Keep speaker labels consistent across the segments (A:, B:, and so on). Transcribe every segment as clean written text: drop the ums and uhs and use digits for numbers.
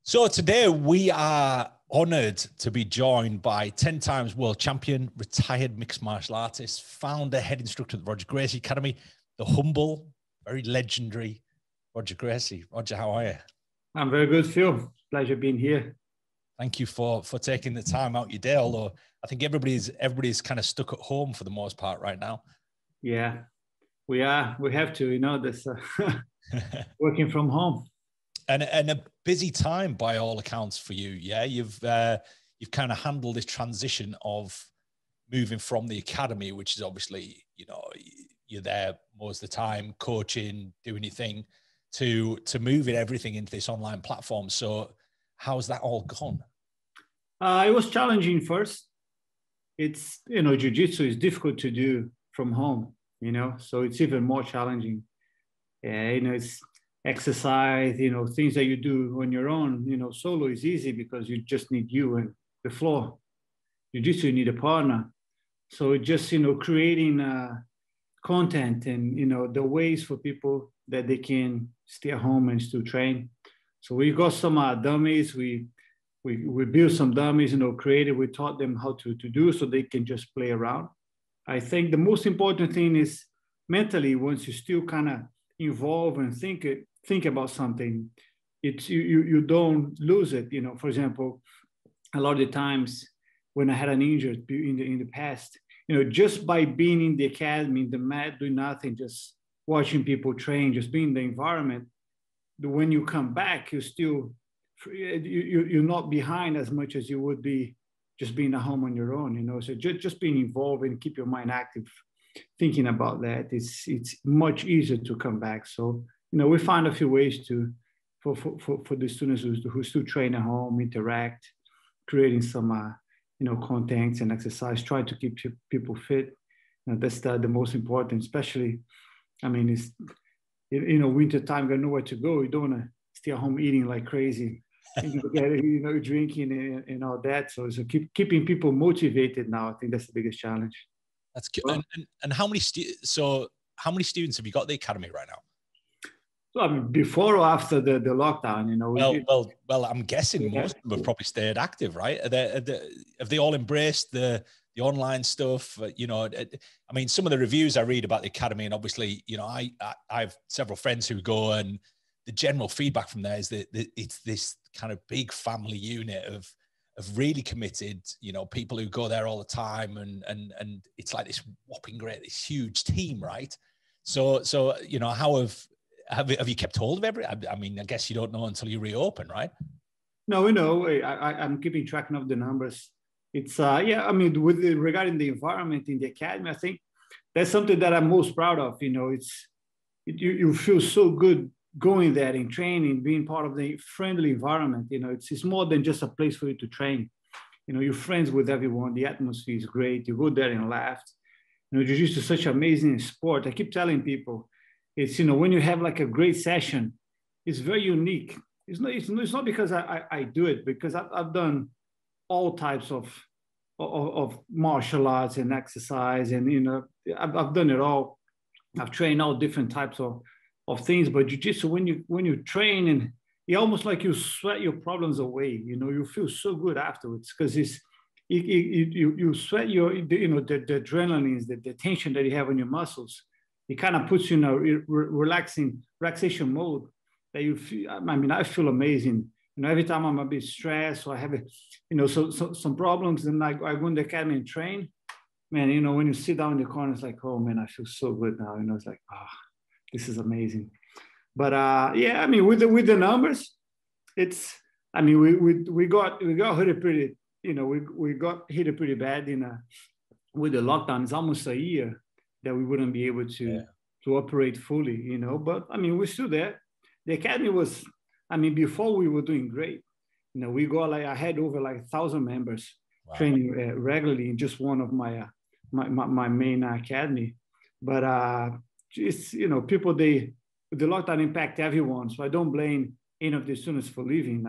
A: So today we are honored to be joined by 10 times world champion, retired mixed martial artist, founder, head instructor at the Roger Gracie Academy, the humble, very legendary Roger Gracie. Roger, how are you?
B: I'm very good, Phil. Pleasure being here.
A: Thank you for taking the time out your day, although I think everybody's kind of stuck at home for the most part right now.
B: Yeah, we are. We have to, this working from home.
A: And a busy time by all accounts for you. Yeah, you've kind of handled this transition of moving from the academy, which is obviously, you're there most of the time, coaching, doing your thing, to moving everything into this online platform. So how's that all gone?
B: It was challenging first. It's, jiu-jitsu is difficult to do from home, so it's even more challenging. It's exercise, things that you do on your own, solo is easy because you just need you and the floor. Jiu-jitsu, you need a partner. So just, creating content and, the ways for people that they can stay at home and still train. So we got some dummies. We built some dummies, created. We taught them how to do so they can just play around. I think the most important thing is mentally, once you still kind of involve and think about something, it's you don't lose it. For example, a lot of the times when I had an injury in the past, just by being in the academy, in the mat, doing nothing, just watching people train, just being in the environment, when you come back, you're not behind as much as you would be just being at home on your own. So just being involved and keep your mind active, thinking about that, it's much easier to come back. So we find a few ways for the students who still train at home, interact, creating some contents and exercise, try to keep people fit. That's the most important, especially, it's winter time, got nowhere to go. You don't want to stay at home eating like crazy, drinking and all that. So keeping people motivated now, I think that's the biggest challenge.
A: That's good. Well, and how many students have you got at the academy right now?
B: So before or after the lockdown,
A: Well, I'm guessing most of them have probably stayed active, right? Have they all embraced the online stuff? Some of the reviews I read about the academy, and obviously, I have several friends who go, and the general feedback from there is that it's this kind of big family unit of really committed, people who go there all the time, and it's like this whopping great, this huge team, right? So how have you kept hold of everything? I guess you don't know until you reopen, right?
B: No, I'm keeping track of the numbers. It's regarding the environment in the academy, I think that's something that I'm most proud of. You feel so good going there and training, being part of the friendly environment. It's more than just a place for you to train. You're friends with everyone. The atmosphere is great. You go there and laugh. Jiu-jitsu is such an amazing sport. I keep telling people, it's, when you have like a great session, it's very unique. It's not because I do it, because I've done all types of martial arts and exercise, and I've done it all. I've trained all different types of things, but jiu-jitsu, when you train, and it's almost like you sweat your problems away. You feel so good afterwards, because you sweat the adrenaline, the tension that you have in your muscles. It kind of puts you in a relaxation mode that you feel. I feel amazing. Every time I'm a bit stressed or I have some problems, and I go in the academy and train. Man, when you sit down in the corner, it's like, oh man, I feel so good now. It's like, this is amazing. But with the numbers, it's, we got hit pretty, we got hit pretty bad with the lockdown. It's almost a year that we wouldn't be able to operate fully, but we're still there. The academy was, before we were doing great. We got I had over 1,000 members. Wow. Training regularly in just one of my main academy. But it's, people, the lockdown impact everyone. So I don't blame any of the students for leaving.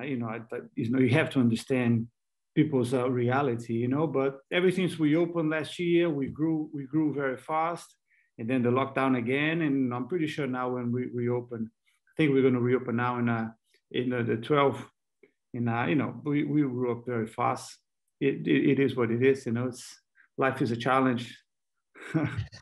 B: You have to understand people's reality, but ever since we opened last year, we grew very fast, and then the lockdown again. And I'm pretty sure now when we reopen, I think we're going to reopen now in the And, we grew up very fast. It is what it is, life is a challenge.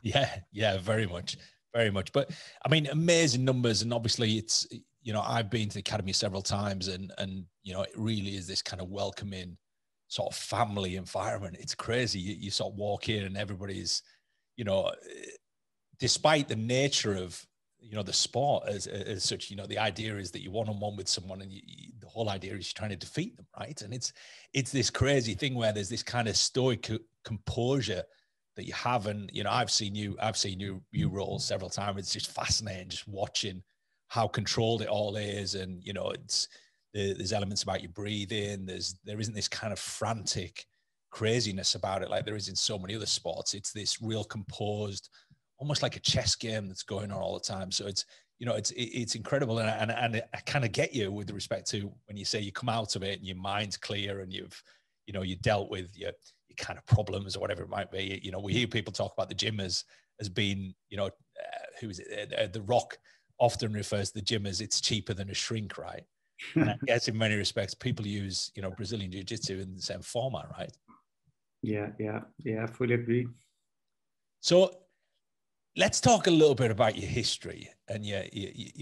A: Yeah, very much. Very much. But I mean, amazing numbers. And obviously it's, I've been to the academy several times and, it really is this kind of welcoming sort of family environment. It's crazy. You sort of walk in and everybody's, despite the nature of, the sport as such, the idea is that you're one-on-one with someone and the whole idea is you're trying to defeat them. Right. And it's this crazy thing where there's this kind of stoic composure that you have. And, I've seen you roll several times. It's just fascinating just watching how controlled it all is. And, there's elements about your breathing. There isn't this kind of frantic craziness about it like there is in so many other sports. It's this real composed, almost like a chess game that's going on all the time. So it's incredible. And I kind of get you with respect to when you say you come out of it and your mind's clear and you dealt with your kind of problems or whatever it might be. We hear people talk about the gym as being, who is it? The Rock often refers to the gym as it's cheaper than a shrink, right? And I guess in many respects, people use, Brazilian Jiu-Jitsu in the same format, right?
B: Yeah, I fully agree.
A: So let's talk a little bit about your history and your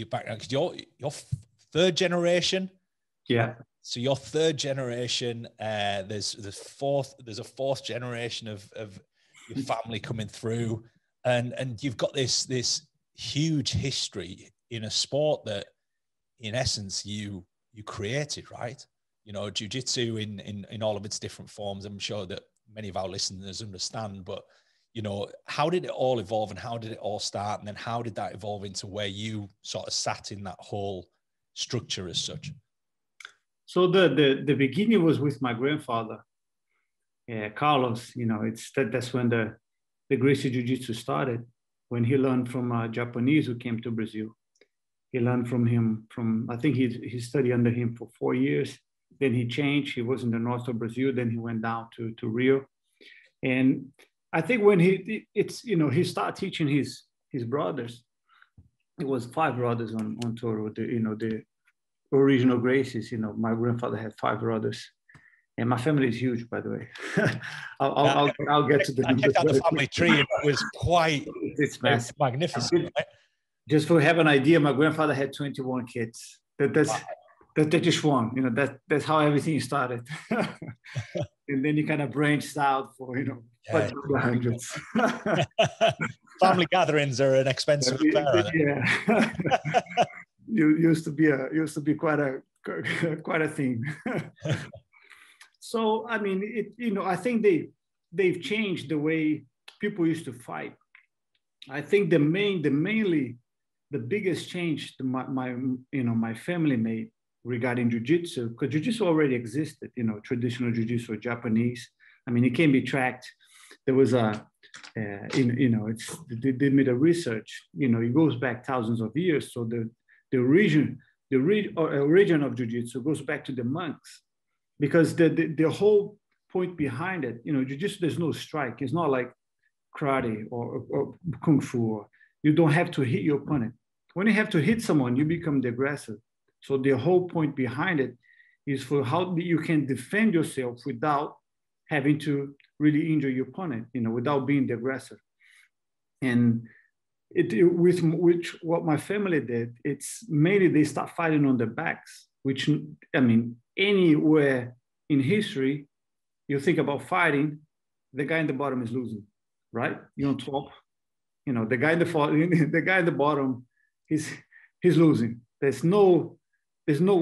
A: background. Because you're third generation.
B: Yeah.
A: So you're third generation. There's a fourth generation of your family coming through, and you've got this huge history in a sport that, in essence, you created, right? Jiu-jitsu in all of its different forms. I'm sure that many of our listeners understand, but how did it all evolve and how did it all start? And then how did that evolve into where you sort of sat in that whole structure as such?
B: So the beginning was with my grandfather, Carlos. That's when the Gracie Jiu-Jitsu started, when he learned from a Japanese who came to Brazil. He learned from him I think he studied under him for 4 years. Then he changed. He was in the north of Brazil. Then he went down to Rio. And I think when he started teaching his brothers, it was 5 brothers on tour, the original Gracies. My grandfather had 5 brothers. And my family is huge, by the way. I'll get to the numbers.
A: I checked out the family tree. It was it's magnificent. Right?
B: Just for have an idea, my grandfather had 21 kids. That's just one. That's how everything started. And then he kind of branched out for the hundreds.
A: Family gatherings are an expensive affair.
B: Yeah. used to be quite a thing. So I mean, I think they've changed the way people used to fight. I think the biggest change my family made regarding jiu-jitsu, because jiu-jitsu already existed, traditional jiu-jitsu or Japanese. I mean, it can be tracked. There was they made a research, it goes back thousands of years. So the origin of jiu-jitsu goes back to the monks, because the whole point behind it, jiu-jitsu, there's no strike. It's not like karate or kung fu. You don't have to hit your opponent. When you have to hit someone, you become the aggressor. So the whole point behind it is for how you can defend yourself without having to really injure your opponent, without being the aggressor. And with what my family did, it's mainly they start fighting on their backs, which, I mean, anywhere in history, you think about fighting, the guy in the bottom is losing, right? You're on top. The guy in the bottom, he's losing. There's no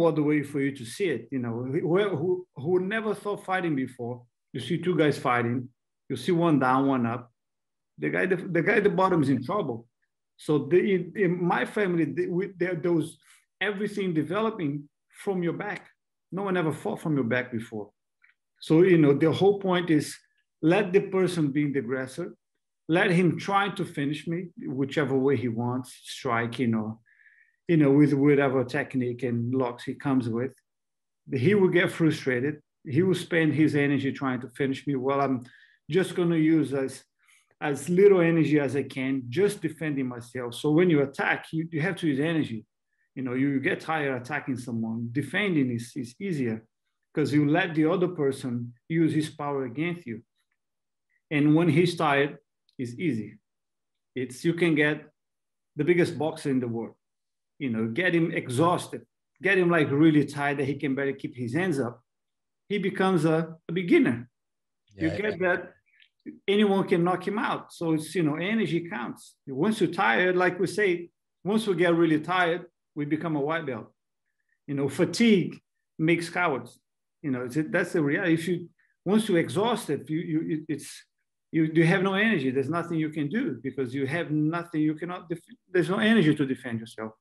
B: other way for you to see it. Who never thought fighting before, you see 2 guys fighting, you see one down, one up. The guy at the bottom is in trouble. So in my family, there was everything developing from your back. No one ever fought from your back before. So, the whole point is let the person be the aggressor, let him try to finish me, whichever way he wants, strike, with whatever technique and locks he comes with. He will get frustrated. He will spend his energy trying to finish me. Well, I'm just going to use as little energy as I can, just defending myself. So when you attack, you have to use energy. You get tired attacking someone. Defending is easier. because you let the other person use his power against you. And when he's tired, it's easy. You can get the biggest boxer in the world, get him exhausted, get him like really tired that he can barely keep his hands up. He becomes a beginner. You get that anyone can knock him out. So it's, energy counts. Once you're tired, like we say, once we get really tired, we become a white belt. Fatigue makes cowards. That's the reality. Once you're exhausted, you have no energy. There's nothing you can do because you have nothing. You cannot. There's no energy to defend yourself,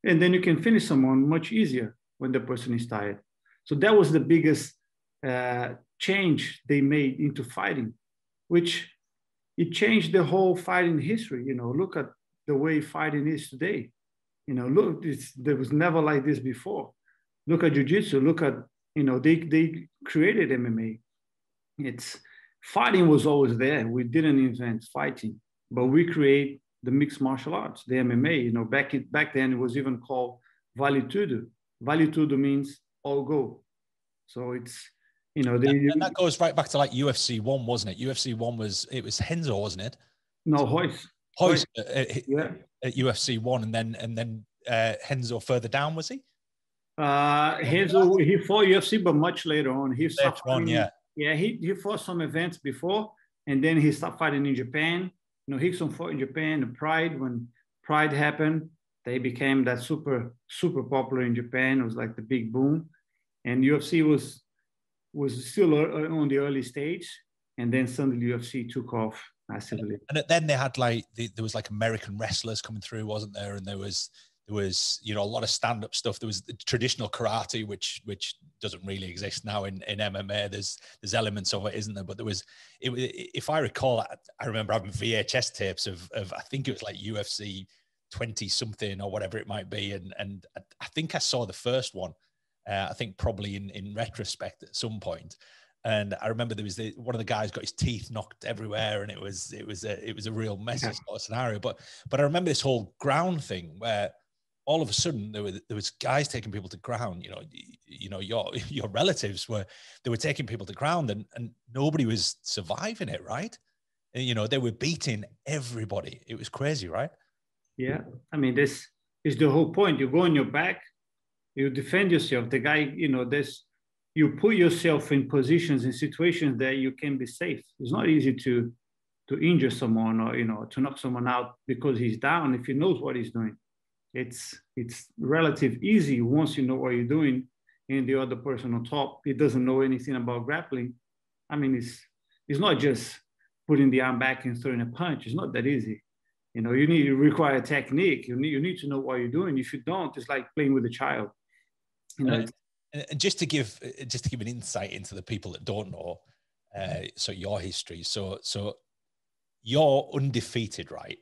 B: and then you can finish someone much easier when the person is tired. So that was the biggest change they made into fighting, which it changed the whole fighting history. Look at the way fighting is today. Look, there was never like this before. Look at jiu-jitsu. Look at, they created MMA. Fighting was always there. We didn't invent fighting, but we create the mixed martial arts, the MMA. Back then it was even called Vale Tudo. Vale Tudo means all go. So it's, and
A: that goes right back to like UFC 1, wasn't it? UFC 1 was Henzo, wasn't it?
B: No, Royce
A: at UFC 1, and then Henzo further down, was he?
B: Henzo, he fought UFC, but much later on. He fought some events before, and then he stopped fighting in Japan. Rickson fought in Japan. Pride, when Pride happened, they became that super popular in Japan. It was like the big boom, and UFC was still on the early stage, and then suddenly UFC took off massively.
A: And then they had there was like American wrestlers coming through, wasn't there? And there was a lot of stand-up stuff. There was the traditional karate, which doesn't really exist now in MMA. There's elements of it, isn't there? But if I recall, I remember having VHS tapes of I think it was like UFC 20 something or whatever it might be, and I think I saw the first one. I think probably in retrospect at some point. And I remember there was one of the guys got his teeth knocked everywhere, and it was a real messy sort of scenario. But I remember this whole ground thing where all of a sudden there was guys taking people to ground. Your relatives were taking people to ground, and nobody was surviving it, right? And, they were beating everybody. It was crazy, right?
B: Yeah, I mean, this is the whole point. You go on your back, you defend yourself. The guy, you put yourself in positions, in situations that you can be safe. It's not easy to injure someone or, to knock someone out because he's down if he knows what he's doing. It's relative easy once you know what you're doing, and the other person on top, he doesn't know anything about grappling. I mean, it's not just putting the arm back and throwing a punch. It's not that easy. You require technique. You need to know what you're doing. If you don't, it's like playing with a child.
A: And just to give an insight into the people that don't know, so your history. So you're undefeated, right?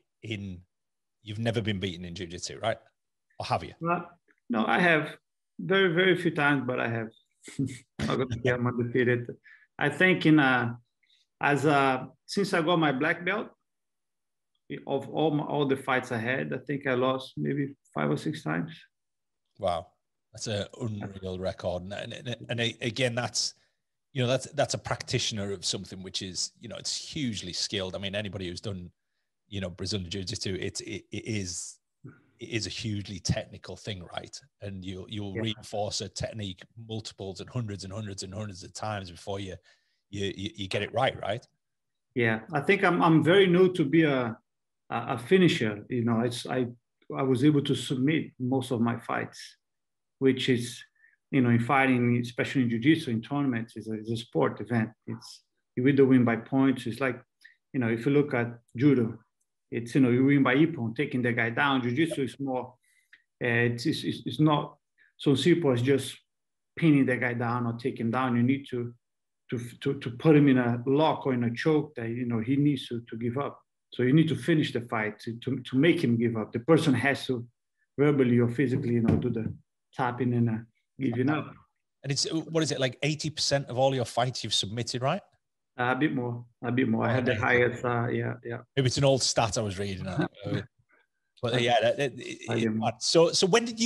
A: You've never been beaten in jiu-jitsu, right? Or have you?
B: No, I have very, very few times, but I have. I'm not gonna say I'm undefeated. I think since I got my black belt, of all the fights I had, I think I lost maybe 5 or 6 times.
A: Wow. That's an unreal record. And again, that's a practitioner of something which is, it's hugely skilled. I mean, anybody who's done, Brazilian Jiu-Jitsu, it is a hugely technical thing, right? And you'll reinforce a technique multiples and hundreds and hundreds and hundreds of times before you get it right?
B: Yeah, I think I'm very new to be a finisher. I was able to submit most of my fights, which is, in fighting, especially in jiu-jitsu, in tournaments, is a sport event. You either win by points. It's like, if you look at judo, it's, you win by ippon, taking the guy down. Jiu-jitsu is more, it's not so simple as just pinning the guy down or taking him down. You need to put him in a lock or in a choke that, he needs to give up. So you need to finish the fight to make him give up. The person has to verbally or physically, do the tapping and giving up.
A: And it's, what is it, like 80% of all your fights you've submitted, right?
B: A bit more. I had the highest, yeah.
A: Maybe it's an old stat I was reading. But yeah, so when did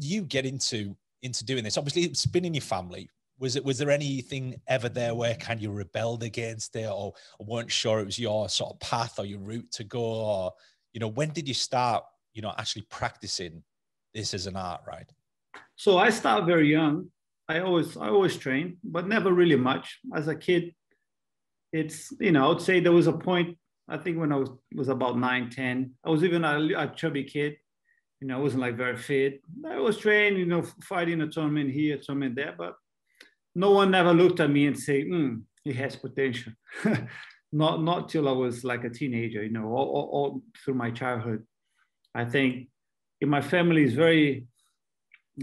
A: you get into doing this? Obviously, it's been in your family. was there anything ever there where kind of you rebelled against it, or weren't sure it was your sort of path or your route to go? Or, you know, when did you start, you know, actually practicing this as an art, right?
B: So I started very young. I always trained, but never really much. As a kid, it's, you know, I would say there was a point, I think when I was about 9, 10, I was even a chubby kid. You know, I wasn't like very fit. I was trained, you know, fighting a tournament here, a tournament there, but no one ever looked at me and say, he has potential. Not till I was like a teenager, you know, all through my childhood. I think in my family is very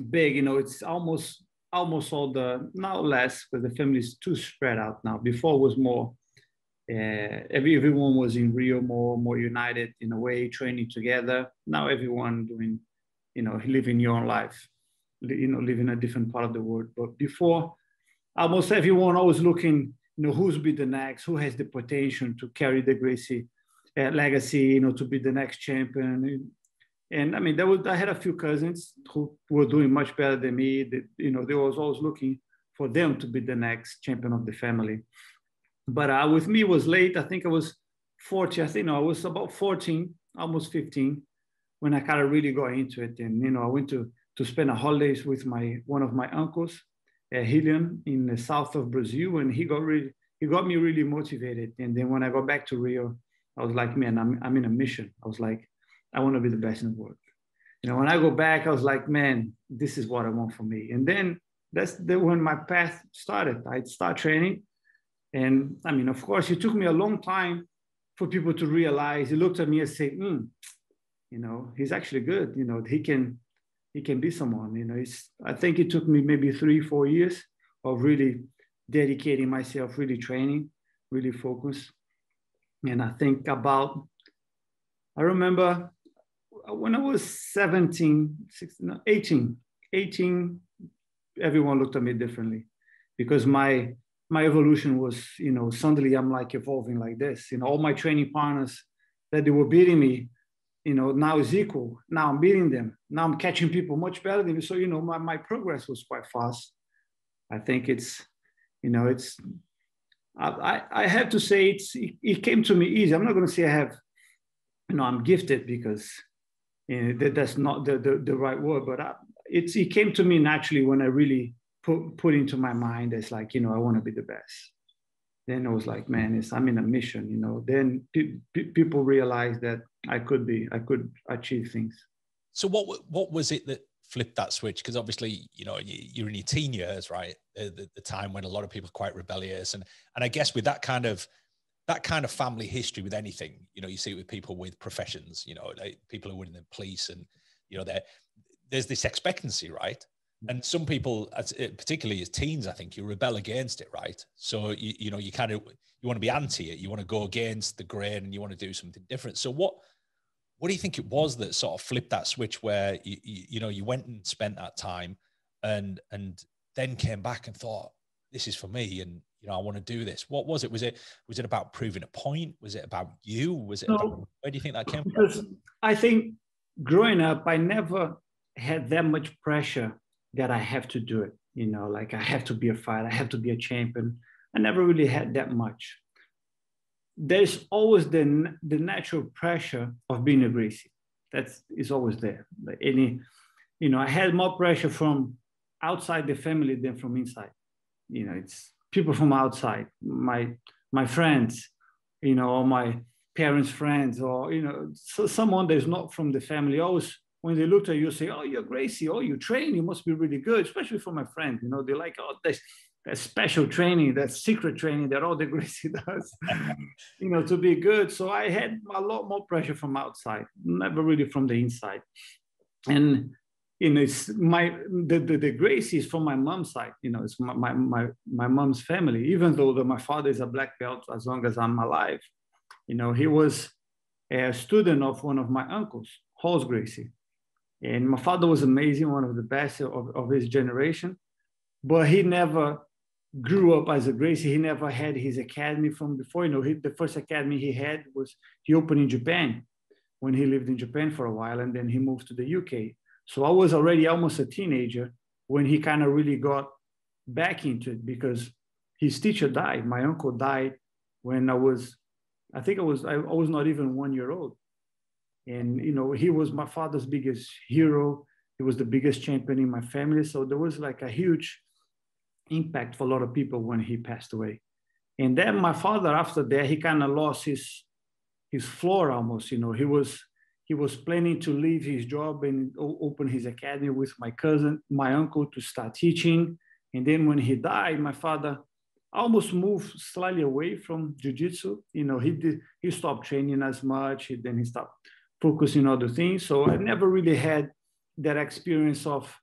B: big, you know, it's almost all the, now less, because the family is too spread out now. Before it was more, everyone was in Rio, more united in a way, training together. Now everyone doing, you know, living your own life, you know, living a different part of the world. But before, almost everyone always looking, you know, who's be the next, who has the potential to carry the Gracie legacy, you know, to be the next champion. And I mean, I had a few cousins who were doing much better than me. You know, they was always looking for them to be the next champion of the family. But with me, it was late. I think I was 40. I think, no, I was about 14, almost 15, when I kind of really got into it. And, you know, I went to spend a holidays with one of my uncles, Hillian, in the south of Brazil. And he got me really motivated. And then when I got back to Rio, I was like, man, I'm in a mission. I was like, I want to be the best in the world. You know, when I go back, I was like, man, this is what I want for me. And then that's when my path started. I started training. And I mean, of course, it took me a long time for people to realize. He looked at me and said, you know, he's actually good. You know, he can be someone. You know, I think it took me maybe 3-4 years of really dedicating myself, really training, really focused. And I think I remember when I was 17, 16, 18, everyone looked at me differently, because my evolution was, you know, suddenly I'm like evolving like this. You know, all my training partners that they were beating me, you know, now is equal. Now I'm beating them. Now I'm catching people much better than me. So, you know, my progress was quite fast. I think it's, you know, I have to say it came to me easy. I'm not going to say I have, you know, I'm gifted, because you know, that's not the right word, but it came to me naturally when I really put into my mind as like, you know, I want to be the best. Then I was like, man, I'm in a mission, you know. Then people realized that I could achieve things.
A: So what was it that flipped that switch? Because obviously, you know, you're in your teen years, right? The time when a lot of people are quite rebellious, and I guess with that kind of family history with anything, you know, you see it with people with professions, you know, like people who are in the police, and, you know, there's this expectancy, right? And some people, particularly as teens, I think you rebel against it, right? So, you know, you want to be anti it, you want to go against the grain, and you want to do something different. So what do you think it was that sort of flipped that switch, where you know, you went and spent that time and then came back and thought, this is for me, and, you know, I want to do this? What was it? Was it about proving a point? Was it about you? Was it about, where do you think that came from?
B: Because I think growing up, I never had that much pressure that I have to do it. You know, like I have to be a fighter, I have to be a champion. I never really had that much. There's always the natural pressure of being a Gracie. That is always there. Like you know, I had more pressure from outside the family than from inside. You know, it's people from outside, my friends, you know, or my parents' friends, or, you know, so someone that's not from the family. Always, when they look at you, say, oh, you're Gracie, oh, you train, you must be really good, especially for my friends. You know, they're like, oh, that's special training, that secret training that all the Gracie does, you know, to be good. So I had a lot more pressure from outside, never really from the inside. And, you know, it's the Gracie is from my mom's side. You know, it's my mom's family, even though my father is a black belt as long as I'm alive. You know, he was a student of one of my uncles, Roger Gracie. And my father was amazing, one of the best of his generation, but he never grew up as a Gracie. He never had his academy from before. You know, the first academy he had was, he opened in Japan when he lived in Japan for a while, and then he moved to the UK. So I was already almost a teenager when he kind of really got back into it because his teacher died. My uncle died when I was not even 1 year old. And, you know, he was my father's biggest hero. He was the biggest champion in my family. So there was like a huge impact for a lot of people when he passed away. And then my father, after that, he kind of lost his floor almost. You know, he was planning to leave his job and open his academy with my uncle to start teaching. And then when he died, my father almost moved slightly away from jiu-jitsu. You know, he stopped training as much. Then he stopped focusing on other things. So I never really had that experience of,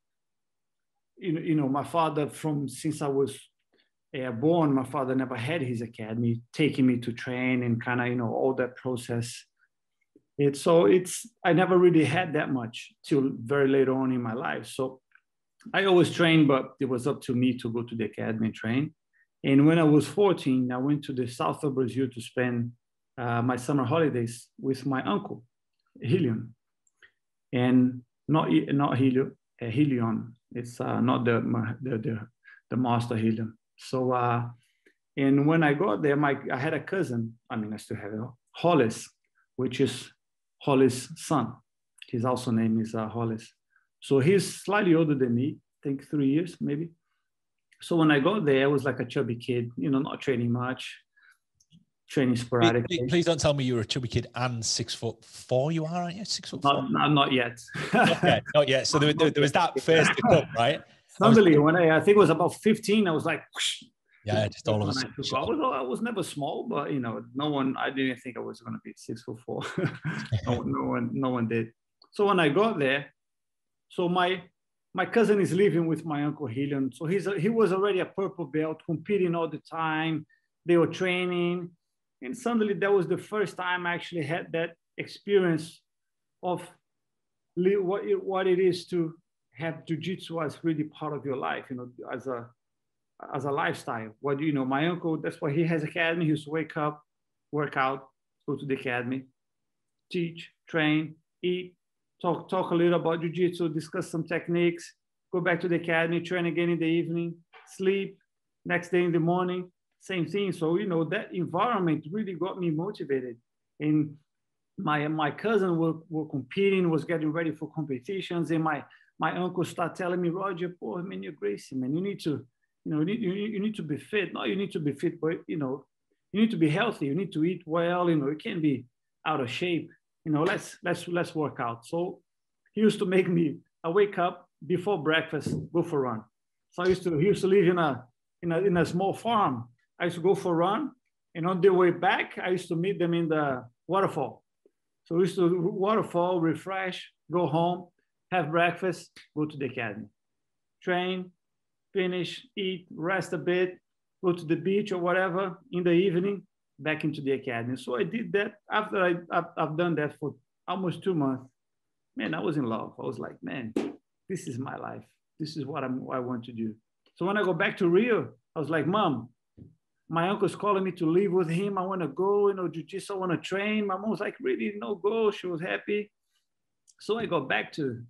B: you know, my father since I was born, my father never had his academy, taking me to train and kind of, you know, all that process. I never really had that much till very later on in my life. So I always trained, but it was up to me to go to the academy and train. And when I was 14, I went to the south of Brazil to spend my summer holidays with my uncle, Helion. And not Helio, Helion. It's not the master Helion. So, and when I got there, I had a cousin. I mean, I still have it, Hollis, which is Hollis' son. His also name is Hollis. So he's slightly older than me, I think 3 years maybe. So when I got there, I was like a chubby kid, you know, not training much, training sporadically.
A: Please don't tell me you're a chubby kid and 6'4" you are, aren't you? 6'4"?
B: Not yet.
A: Not yet. So there was that phase to come, right?
B: Suddenly, when I think it was about 15, I was like, whoosh,
A: yeah, just all of a sudden.
B: I was never small, but you know, I didn't think I was going to be 6'4". no one did. So when I got there, so my cousin is living with my uncle Helion. So he was already a purple belt, competing all the time. They were training. And suddenly that was the first time I actually had that experience of what it is to have jiu-jitsu as really part of your life, you know, as a lifestyle. What, you know, my uncle, that's why he has academy. He used to wake up, work out, go to the academy, teach, train, eat, talk a little about jiu-jitsu, discuss some techniques, go back to the academy, train again in the evening, sleep, next day in the morning, same thing. So, you know, that environment really got me motivated. And my cousin were competing, was getting ready for competitions. And my uncle started telling me, Roger, boy, man, you're Gracie, man. You need to, you know, you need to be fit. No, you need to be fit, but, you know, you need to be healthy. You need to eat well. You know, you can't be out of shape. You know, let's work out. So he used to make me, I wake up before breakfast, go for a run. So he used to live in a small farm. I used to go for a run. And on the way back, I used to meet them in the waterfall. So we used to waterfall, refresh, go home, have breakfast, go to the academy, train, finish, eat, rest a bit, go to the beach or whatever in the evening, back into the academy. So I did that. After I've done that for almost 2 months, man, I was in love. I was like, man, this is my life. This is what I want to do. So when I go back to Rio, I was like, Mom, my uncle's calling me to live with him. I want to go, you know, jiu-jitsu, I want to train. My mom was like, really? No, go. She was happy. So I got back to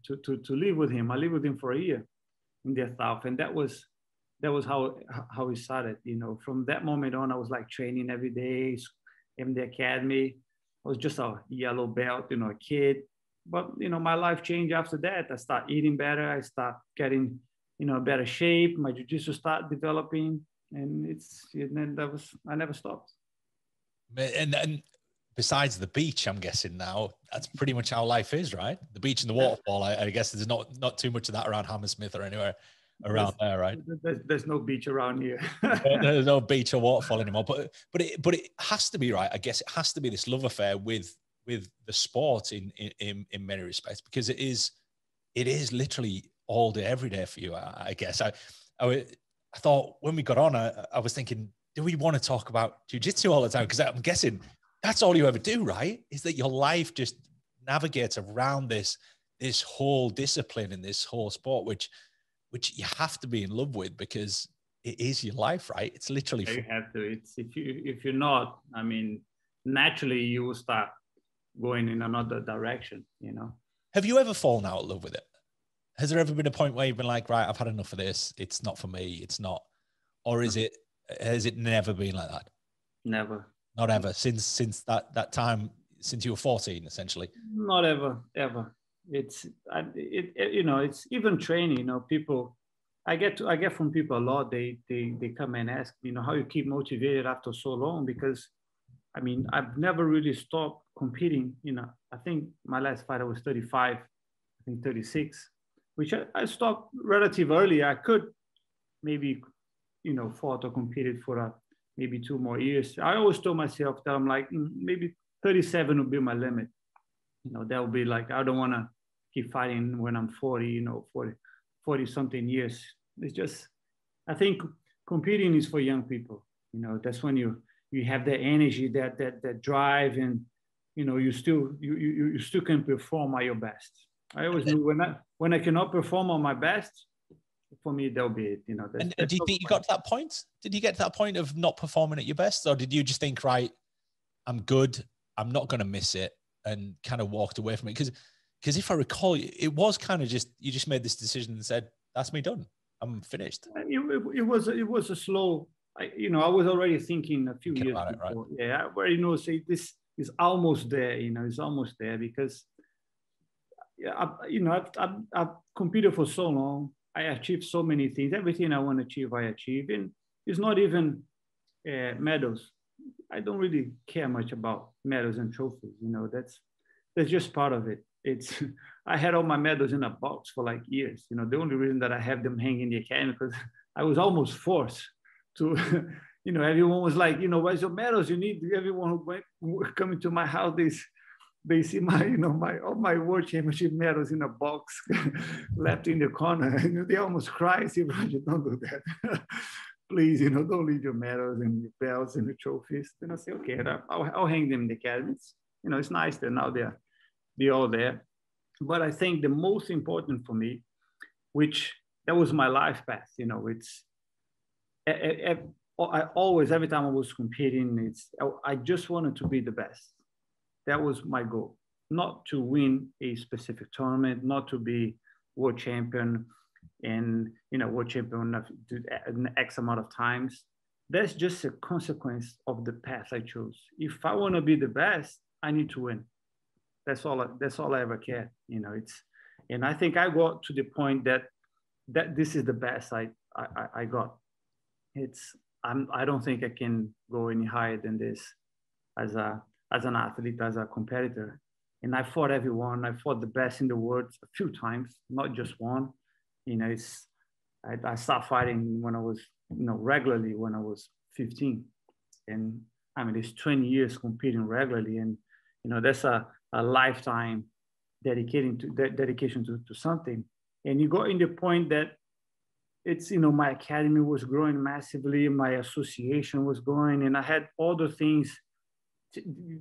B: live with him. I lived with him for a year in the South. And that was how it started. You know, from that moment on, I was like training every day in the academy. I was just a yellow belt, you know, a kid. But, you know, my life changed after that. I started eating better. I started getting, you know, better shape. My jiu-jitsu started developing. And I never stopped.
A: And besides the beach, I'm guessing now, that's pretty much how life is, right? The beach and the waterfall. I guess there's not too much of that around Hammersmith or anywhere around there, right?
B: There's no beach around here.
A: There's no beach or waterfall anymore. But it has to be, right? I guess it has to be this love affair with the sport in many respects, because it is literally all day, every day for you. I guess I thought when we got on, I was thinking, do we want to talk about jiu-jitsu all the time? Because I'm guessing that's all you ever do, right? Is that your life just navigates around this whole discipline and this whole sport, which you have to be in love with, because it is your life, right? It's literally
B: you have to. It's if you're not, I mean, naturally you will start going in another direction, you know.
A: Have you ever fallen out of love with it? Has there ever been a point where you've been like, right, I've had enough of this. It's not for me. It's not, or has it never been like that?
B: Never.
A: Not ever since that time, since you were 14, essentially.
B: Not ever. It's it's even training. People, I get from people a lot. They come and ask, how you keep motivated after so long, because I mean, I've never really stopped competing. I think my last fight I was 35, I think 36, which I stopped relatively early. I could maybe, fought or competed for maybe 2 more years. I always told myself that I'm like, maybe 37 would be my limit. That would be like, I don't want to keep fighting when I'm 40, 40 something years. It's just, I think competing is for young people. That's when you have that energy, that drive, and you still can perform at your best. I always knew when I cannot perform on my best, for me that'll be it.
A: And do you think you got to that point? Did you get to that point of not performing at your best, or did you just think, right, I'm good, I'm not going to miss it, and kind of walked away from it? Because if I recall, it was kind of just, you just made this decision and said, that's me done, I'm finished.
B: It was a slow. I was already thinking a few years before. It, right? Yeah, I already say this is almost there. It's almost there, because I've competed for so long. I achieved so many things. Everything I want to achieve, I achieve. And it's not even medals. I don't really care much about medals and trophies. That's just part of it. I had all my medals in a box for like years. The only reason that I have them hanging in the academy, because I was almost forced to, everyone was like, where's your medals? You need everyone who coming to my house. They see my, all my world championship medals in a box left in the corner. They almost cry. I say, Roger, don't do that. Please, don't leave your medals and your belts and the trophies. Then I say, okay, I'll hang them in the academy. It's nice that now they're all there. But I think the most important for me, which that was my life path, I always, every time I was competing, I just wanted to be the best. That was my goal, not to win a specific tournament, not to be world champion and, world champion an X amount of times. That's just a consequence of the path I chose. If I want to be the best, I need to win. That's all I ever cared. And I think I got to the point that this is the best I got. I don't think I can go any higher than this as an athlete, as a competitor. And I fought everyone. I fought the best in the world a few times, not just one. I started fighting when I was, regularly when I was 15. And I mean, it's 20 years competing regularly. And, that's a lifetime dedication to something. And you got in the point that it's, my academy was growing massively. My association was growing, and I had other things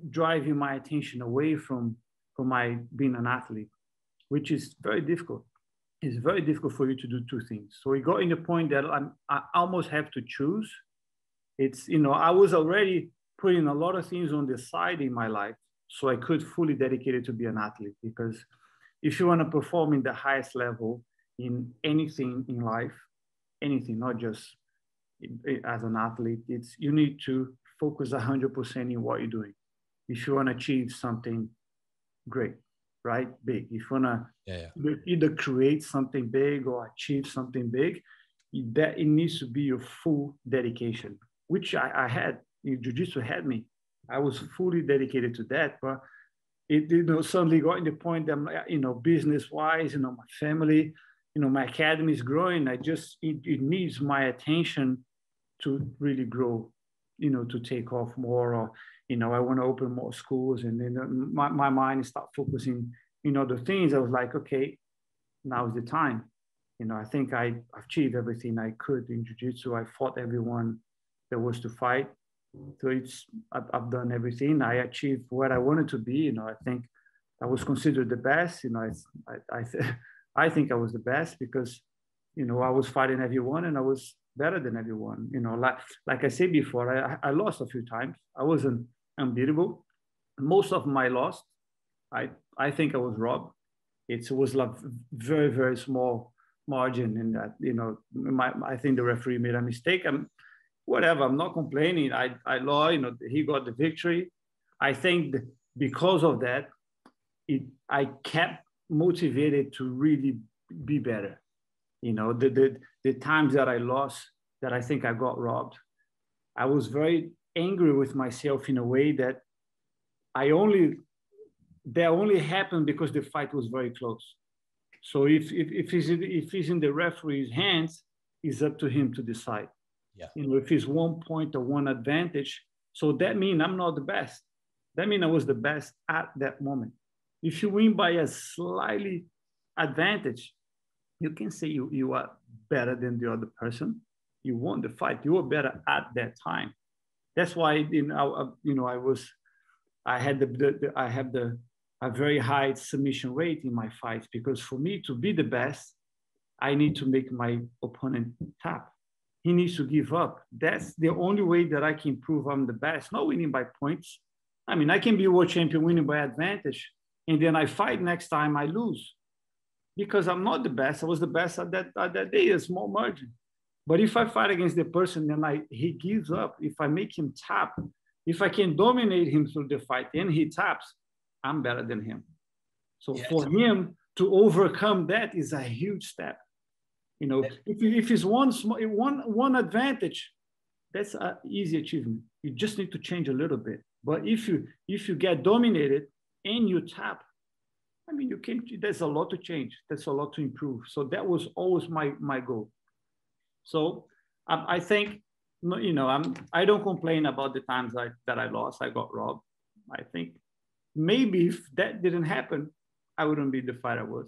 B: driving my attention away from my being an athlete, which is very difficult. It's very difficult for you to do two things. So it got in the point that I almost have to choose. It's, I was already putting a lot of things on the side in my life so I could fully dedicate it to be an athlete. Because if you want to perform in the highest level in anything in life, anything, not just as an athlete, you need to focus 100% in what you're doing. If you want to achieve something great, right? Big. If you want to either create something big or achieve something big, that it needs to be your full dedication, which I had. Jiu-Jitsu had me. I was fully dedicated to that, but it suddenly got in the point that, business-wise, my family, my academy is growing. It needs my attention to really grow, to take off more, or, I want to open more schools. And then my mind start focusing, other things. I was like, okay, now's the time. I think I achieved everything I could in Jiu-Jitsu. I fought everyone there was to fight. So I've done everything. I achieved what I wanted to be. I think I was considered the best. I think I was the best because, I was fighting everyone and I was better than everyone. Like I said before, I lost a few times. I wasn't unbeatable. Most of my loss, I think I was robbed. It was like very, very small margin in that, I think the referee made a mistake. Whatever, I'm not complaining. I lost, he got the victory. I think because of that, I kept motivated to really be better. The times that I lost, that I think I got robbed, I was very angry with myself in a way that that only happened because the fight was very close. So if he's in the referee's hands, it's up to him to decide.
A: Yeah.
B: If it's 1 point or one advantage, so that means I'm not the best. That means I was the best at that moment. If you win by a slightly advantage, you can say you are better than the other person. You won the fight. You were better at that time. That's why I had a very high submission rate in my fights, because for me to be the best, I need to make my opponent tap. He needs to give up. That's the only way that I can prove I'm the best, not winning by points. I mean, I can be world champion winning by advantage, and then I fight next time, I lose. Because I'm not the best. I was the best at that day, a small margin. But if I fight against the person and he gives up, if I make him tap, if I can dominate him through the fight and he taps, I'm better than him. So for him to overcome that is a huge step. If it's one advantage, that's an easy achievement. You just need to change a little bit. But if you get dominated and you tap, I mean, there's a lot to change. There's a lot to improve. So that was always my goal. So I think, I don't complain about the times that I lost, I got robbed. I think maybe if that didn't happen, I wouldn't be the fighter I was.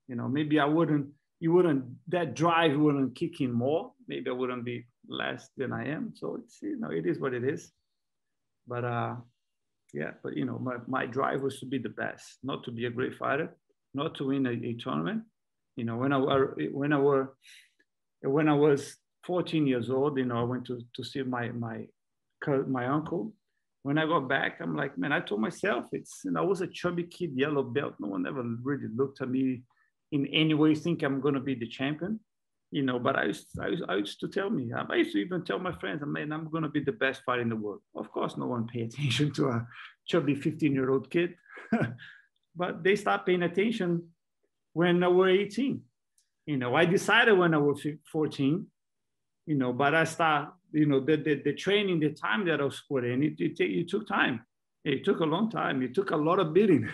B: Maybe that drive wouldn't kick in more. Maybe I wouldn't be less than I am. So it is what it is. But my drive was to be the best, not to be a great fighter, not to win a tournament. When I was 14 years old, I went to see my uncle. When I got back, I'm like, man, I told myself I was a chubby kid, yellow belt. No one ever really looked at me in any way think I'm going to be the champion. But I used to tell me, I used to even tell my friends, man, I'm going to be the best fighter in the world. Of course, no one paid attention to a chubby 15-year-old kid, but they stopped paying attention when I was 18. I decided when I was 14, but I started, the training, the time that I was put in, it took time. It took a long time. It took a lot of beating.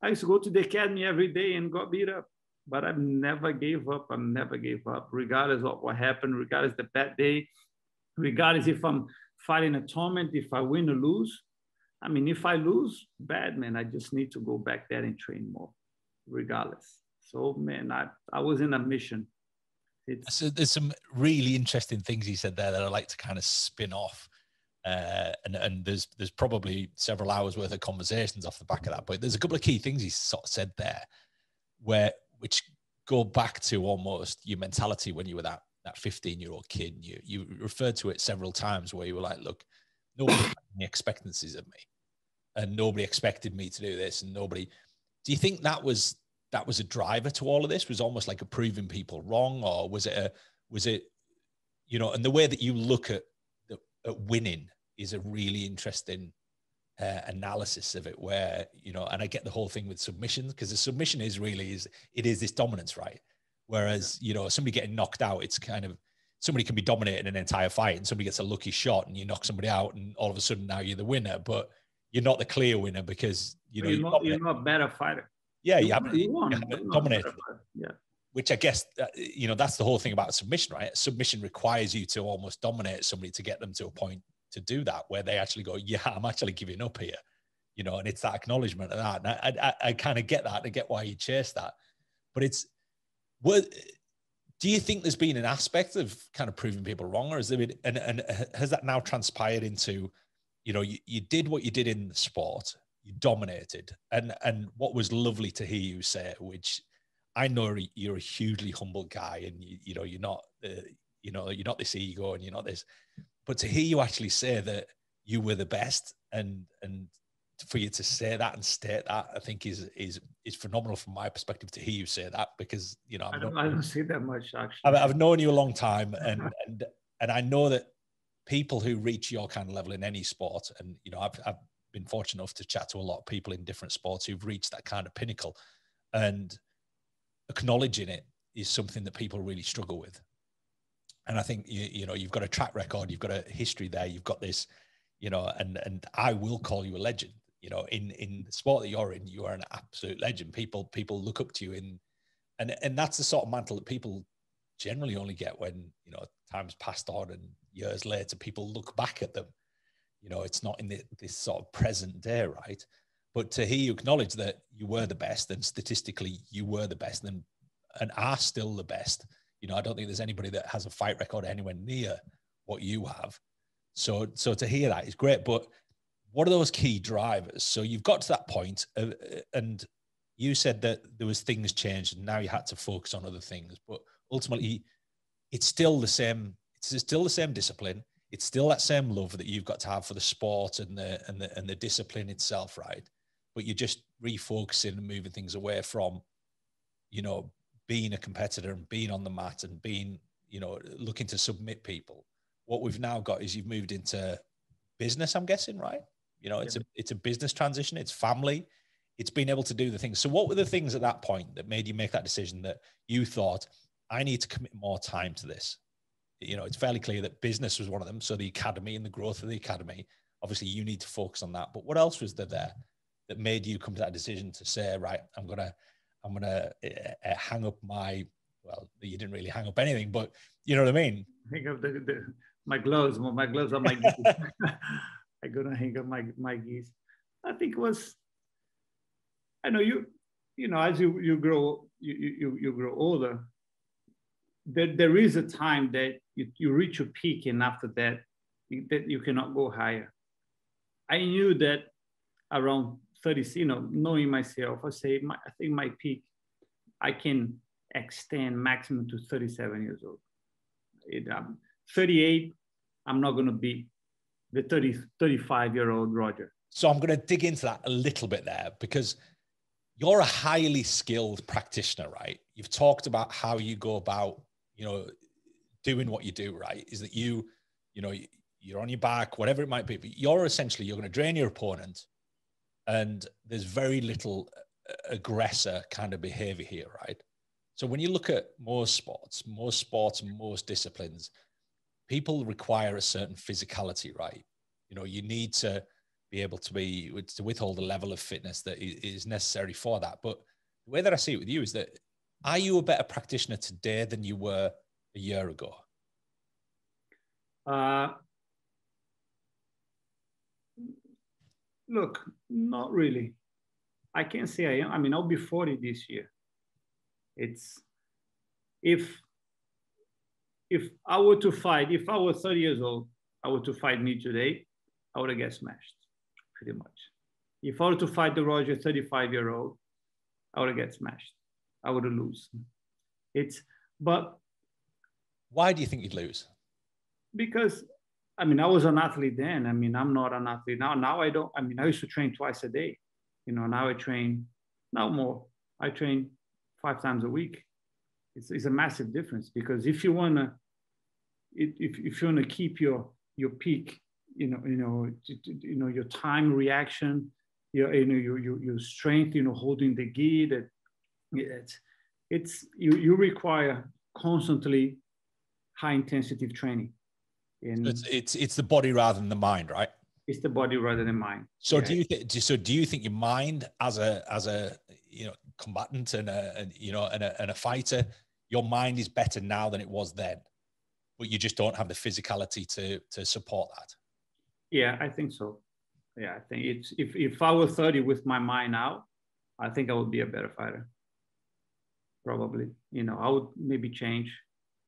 B: I used to go to the academy every day and got beat up. But I never gave up. I never gave up, regardless of what happened, regardless the bad day, regardless if I'm fighting a tournament, if I win or lose. I mean, if I lose, bad, man, I just need to go back there and train more, regardless. So, man, I was in a mission.
A: So there's some really interesting things you said there that I'd like to kind of spin off. And there's probably several hours worth of conversations off the back of that. But there's a couple of key things he sort of said there which go back to almost your mentality when you were that 15-year-old kid. You referred to it several times where you were like, look, nobody had any expectancies of me, and nobody expected me to do this, and nobody. Do you think that was a driver to all of this? Was almost like a proving people wrong, or was it and the way that you look at winning is a really interesting analysis of it, where and I get the whole thing with submissions, because the submission is this dominance, right? Whereas somebody getting knocked out, it's kind of somebody can be dominating an entire fight, and somebody gets a lucky shot and you knock somebody out, and all of a sudden now you're the winner, but you're not the clear winner because you're not
B: a better fighter.
A: You haven't dominated.
B: Yeah.
A: Which I guess that's the whole thing about submission, right? Submission requires you to almost dominate somebody to get them to a point to do that, where they actually go, yeah, I'm actually giving up here, and it's that acknowledgement of that. And I kind of get that. I get why you chase that. But do you think there's been an aspect of kind of proving people wrong, or has there been, and has that now transpired into, you did what you did in the sport, you dominated, and what was lovely to hear you say, which I know you're a hugely humble guy, and you're not this ego, and you're not this. But to hear you actually say that you were the best and for you to say that and state that, I think is phenomenal from my perspective to hear you say that, because, you know,
B: I don't see that much actually.
A: I've known you a long time, and I know that people who reach your kind of level in any sport, and, you know, I've been fortunate enough to chat to a lot of people in different sports who've reached that kind of pinnacle, and acknowledging it is something that people really struggle with. And I think, you know, you've got a track record, you've got a history there, you've got this, you know, and I will call you a legend. You know, in the sport that you're in, you are an absolute legend. People look up to you and that's the sort of mantle that people generally only get when, you know, time's passed on and years later people look back at them. You know, it's not in this sort of present day, right? But to hear you acknowledge that you were the best, and statistically you were the best, and are still the best. You know, I don't think there's anybody that has a fight record anywhere near what you have. So to hear that is great. But what are those key drivers? So you've got to that point, and you said that there was things changed and now you had to focus on other things. But ultimately, it's still the same. It's still the same discipline. It's still that same love that you've got to have for the sport and the discipline itself, right? But you're just refocusing and moving things away from, you know, being a competitor and being on the mat and being, you know, looking to submit people. What we've now got is you've moved into business, I'm guessing, right? You know, it's a business transition. It's family. It's being able to do the things. So what were the things at that point that made you make that decision that you thought, I need to commit more time to this? You know, it's fairly clear that business was one of them. So the academy and the growth of the academy, obviously you need to focus on that. But what else was there that made you come to that decision to say, right, I'm gonna hang up my, well, you didn't really hang up anything, but you know what I mean?
B: Hang up my gloves on my geese. I'm gonna hang up my geese. I think it was, I know you know, as you grow older, there is a time that you reach your peak, and after that you cannot go higher. I knew that around 30, you know, knowing myself, I think my peak, I can extend maximum to 37 years old. 38, I'm not going to be the 35-year-old Roger.
A: So I'm going to dig into that a little bit there, because you're a highly skilled practitioner, right? You've talked about how you go about, you know, doing what you do, right? Is that you know, you're on your back, whatever it might be, but you're going to drain your opponent, and there's very little aggressor kind of behavior here, right? So when you look at most sports and most disciplines, people require a certain physicality, right? You know, you need to be able to withhold a level of fitness that is necessary for that. But the way that I see it with you is that, are you a better practitioner today than you were a year ago?
B: Look, not really. I can't say I am. I mean, I'll be 40 this year. It's, if I were to fight, if I were 30 years old, I were to fight me today, I would have get smashed, pretty much. If I were to fight the Roger 35-year-old, I would have get smashed. I would lose. But
A: why do you think you'd lose?
B: Because, I mean, I was an athlete then. I mean, I'm not an athlete now. Now I don't. I mean, I used to train twice a day. You know, now I train, now more. I train 5 times a week. It's a massive difference, because if you wanna keep your peak, you know your time reaction, your strength, you know, holding the gi, you require constantly high intensity training. And
A: so it's the body rather than the mind, right?
B: It's the body rather than mind.
A: So yeah. Do you think your mind as a you know, combatant and a fighter, your mind is better now than it was then, but you just don't have the physicality to support that?
B: Yeah, I think so. Yeah, I think it's, if I was 30 with my mind out, I think I would be a better fighter. Probably, you know, I would maybe change.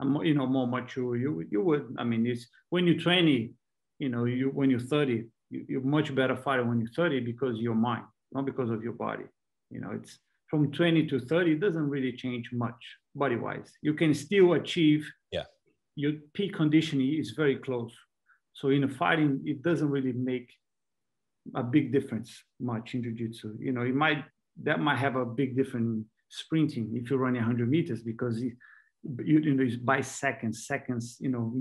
B: I'm, you know, more mature. You would. I mean, it's when you're 20, you know, when you're 30, you're much better fighter when you're 30 because of your mind, not because of your body. You know, it's from 20 to 30, it doesn't really change much body-wise. You can still achieve, your peak conditioning is very close. So in a fighting, it doesn't really make a big difference much in jiu-jitsu. You know, that might have a big difference sprinting if you're running 100 meters, because you know, it's by seconds, you know,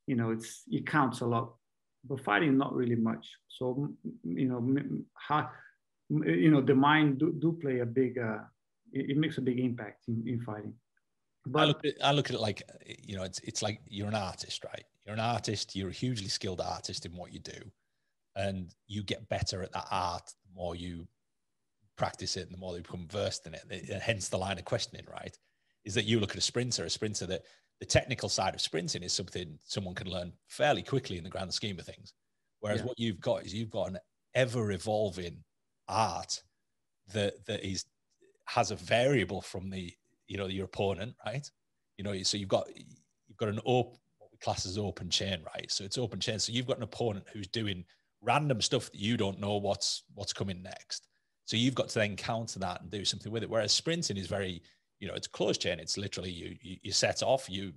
B: you know, it counts a lot. But fighting, not really much. So, you know, you know, the mind do play a big, it makes a big impact in fighting. But
A: I look at it like, you know, it's like you're an artist, right? You're an artist, you're a hugely skilled artist in what you do. And you get better at that art the more you practice it and the more you become versed in it. Hence the line of questioning, right? Is that you look at a sprinter that the technical side of sprinting is something someone can learn fairly quickly in the grand scheme of things. Whereas what you've got is you've got an ever evolving art that has a variable from the, you know, your opponent, right? You know, so you've got an what we class as open chain, right? So it's open chain. So you've got an opponent who's doing random stuff that you don't know what's coming next. So you've got to then counter that and do something with it. Whereas sprinting is very, you know, it's closed chain. It's literally you set off, your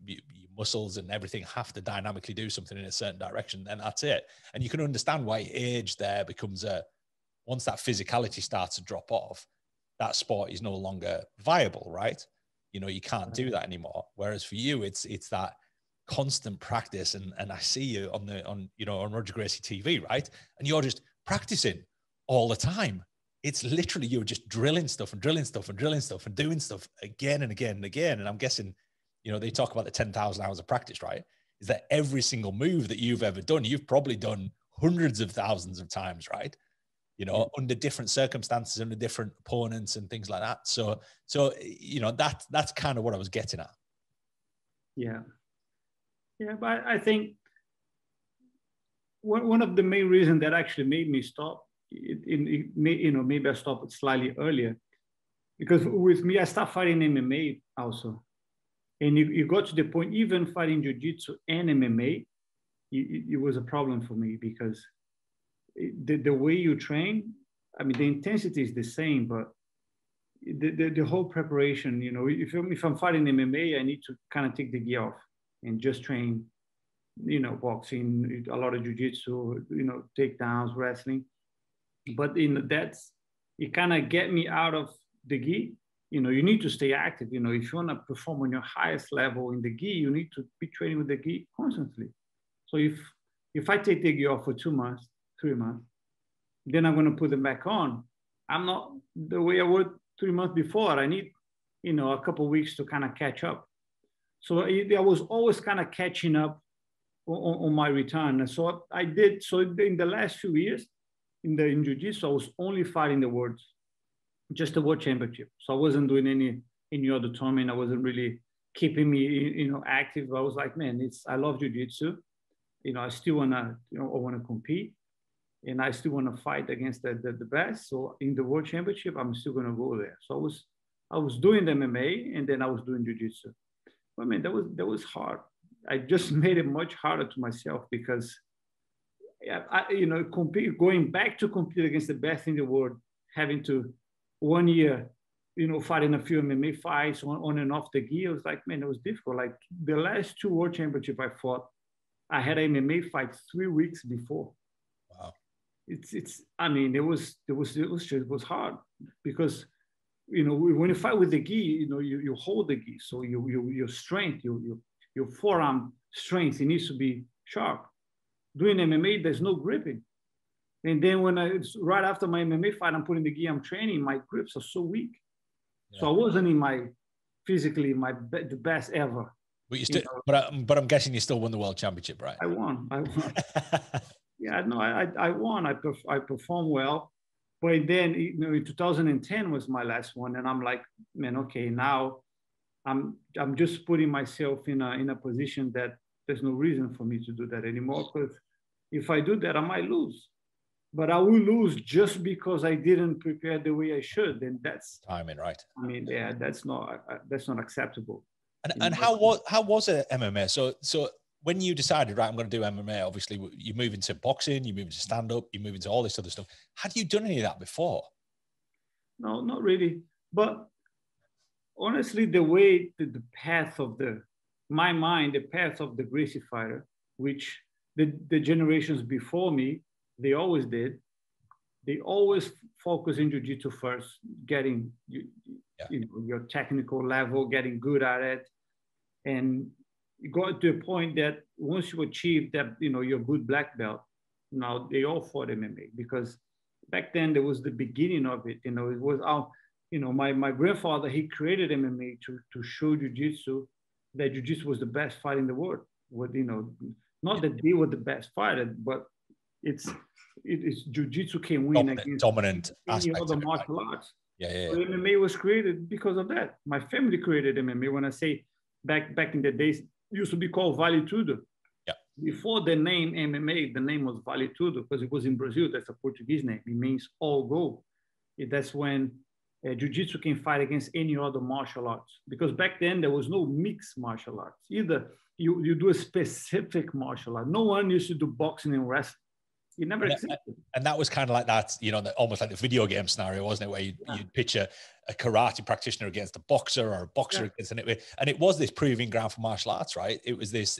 A: muscles and everything have to dynamically do something in a certain direction, and that's it. And you can understand why age there becomes once that physicality starts to drop off, that sport is no longer viable, right? You know, you can't do that anymore. Whereas for you, it's that constant practice. And I see you on Roger Gracie TV, right? And you're just practicing all the time. It's literally, you're just drilling stuff and doing stuff again and again and again. And I'm guessing, you know, they talk about the 10,000 hours of practice, right? Is that every single move that you've ever done, you've probably done hundreds of thousands of times, right? You know, under different circumstances, under different opponents and things like that. So, you know, that's kind of what I was getting at.
B: Yeah. Yeah. But I think one of the main reasons that actually made me stop, you know, maybe I stopped slightly earlier, because with me, I started fighting MMA also. And you got to the point, even fighting jiu-jitsu and MMA, it was a problem for me, because the way you train, I mean, the intensity is the same, but the whole preparation, you know, if I'm fighting MMA, I need to kind of take the gi off and just train, you know, boxing, a lot of jiu-jitsu, you know, takedowns, wrestling. But it kind of get me out of the gi. You know, you need to stay active. You know, if you want to perform on your highest level in the gi, you need to be training with the gi constantly. So if I take the gi off for 2 months, 3 months, then I'm going to put them back on. I'm not the way I was 3 months before. I need, you know, a couple of weeks to kind of catch up. So I was always kind of catching up on my return. And so I did. So in the last few years, in jiu-jitsu, I was only fighting the worlds, just the world championship. So I wasn't doing any other tournament. I wasn't really keeping me, you know, active. I was like, man, I love jiu-jitsu. You know, I still wanna, you know, I wanna compete, and I still wanna fight against the best. So in the world championship, I'm still gonna go there. So I was doing the MMA, and then I was doing jiu-jitsu. But man, that was hard. I just made it much harder to myself, because you know, going back to compete against the best in the world, having to 1 year, you know, fighting a few MMA fights on and off the gi. I was like, man, it was difficult. Like the last 2 world championships I fought, I had an MMA fight 3 weeks before.
A: Wow.
B: I mean, it was hard, because, you know, when you fight with the gi, you know, you hold the gi. So your strength, your forearm strength, it needs to be sharp. Doing MMA, there's no gripping. And then right after my MMA fight, I'm putting the gi, I'm training, my grips are so weak. Yeah. So I wasn't in physically the best ever.
A: But you still, but I'm guessing you still won the world championship, right?
B: I won. Yeah, no, I won. I performed well. But then, you know, in 2010 was my last one, and I'm like, man, okay, now I'm just putting myself in a position that there's no reason for me to do that anymore, because if I do that, I might lose. But I will lose just because I didn't prepare the way I should. And that's
A: timing, right?
B: I mean, yeah, that's not acceptable.
A: And how was it MMA? So when you decided, right, I'm going to do MMA, obviously you move into boxing, you move into stand up, you move into all this other stuff. Had you done any of that before?
B: No, not really. But honestly, the path of the path of the Gracie fighter, which the generations before me They always did. They always focus in jiu-jitsu first, getting your technical level, getting good at it. And you got to a point that once you achieve that, your good black belt, now they all fought MMA, because back then there was the beginning of it. It was out. My grandfather, he created MMA to show jiu-jitsu that jiu-jitsu was the best fight in the world. Not that they were the best fighter, but it's jiu-jitsu can win against
A: dominant
B: any
A: aspect
B: other
A: of it,
B: martial
A: right?
B: arts.
A: Yeah.
B: So MMA was created because of that. My family created MMA. When I say back in the days, it used to be called Vale Tudo.
A: Yeah.
B: Before the name MMA, the name was Vale Tudo, because it was in Brazil. That's a Portuguese name. It means all go. That's when jiu-jitsu can fight against any other martial arts, because back then there was no mixed martial arts. Either you do a specific martial art. No one used to do boxing and wrestling. It never existed.
A: And that was kind of like that, almost like the video game scenario, wasn't it? Where you'd pitch a karate practitioner against a boxer, or a boxer against and it was this proving ground for martial arts, right? It was this,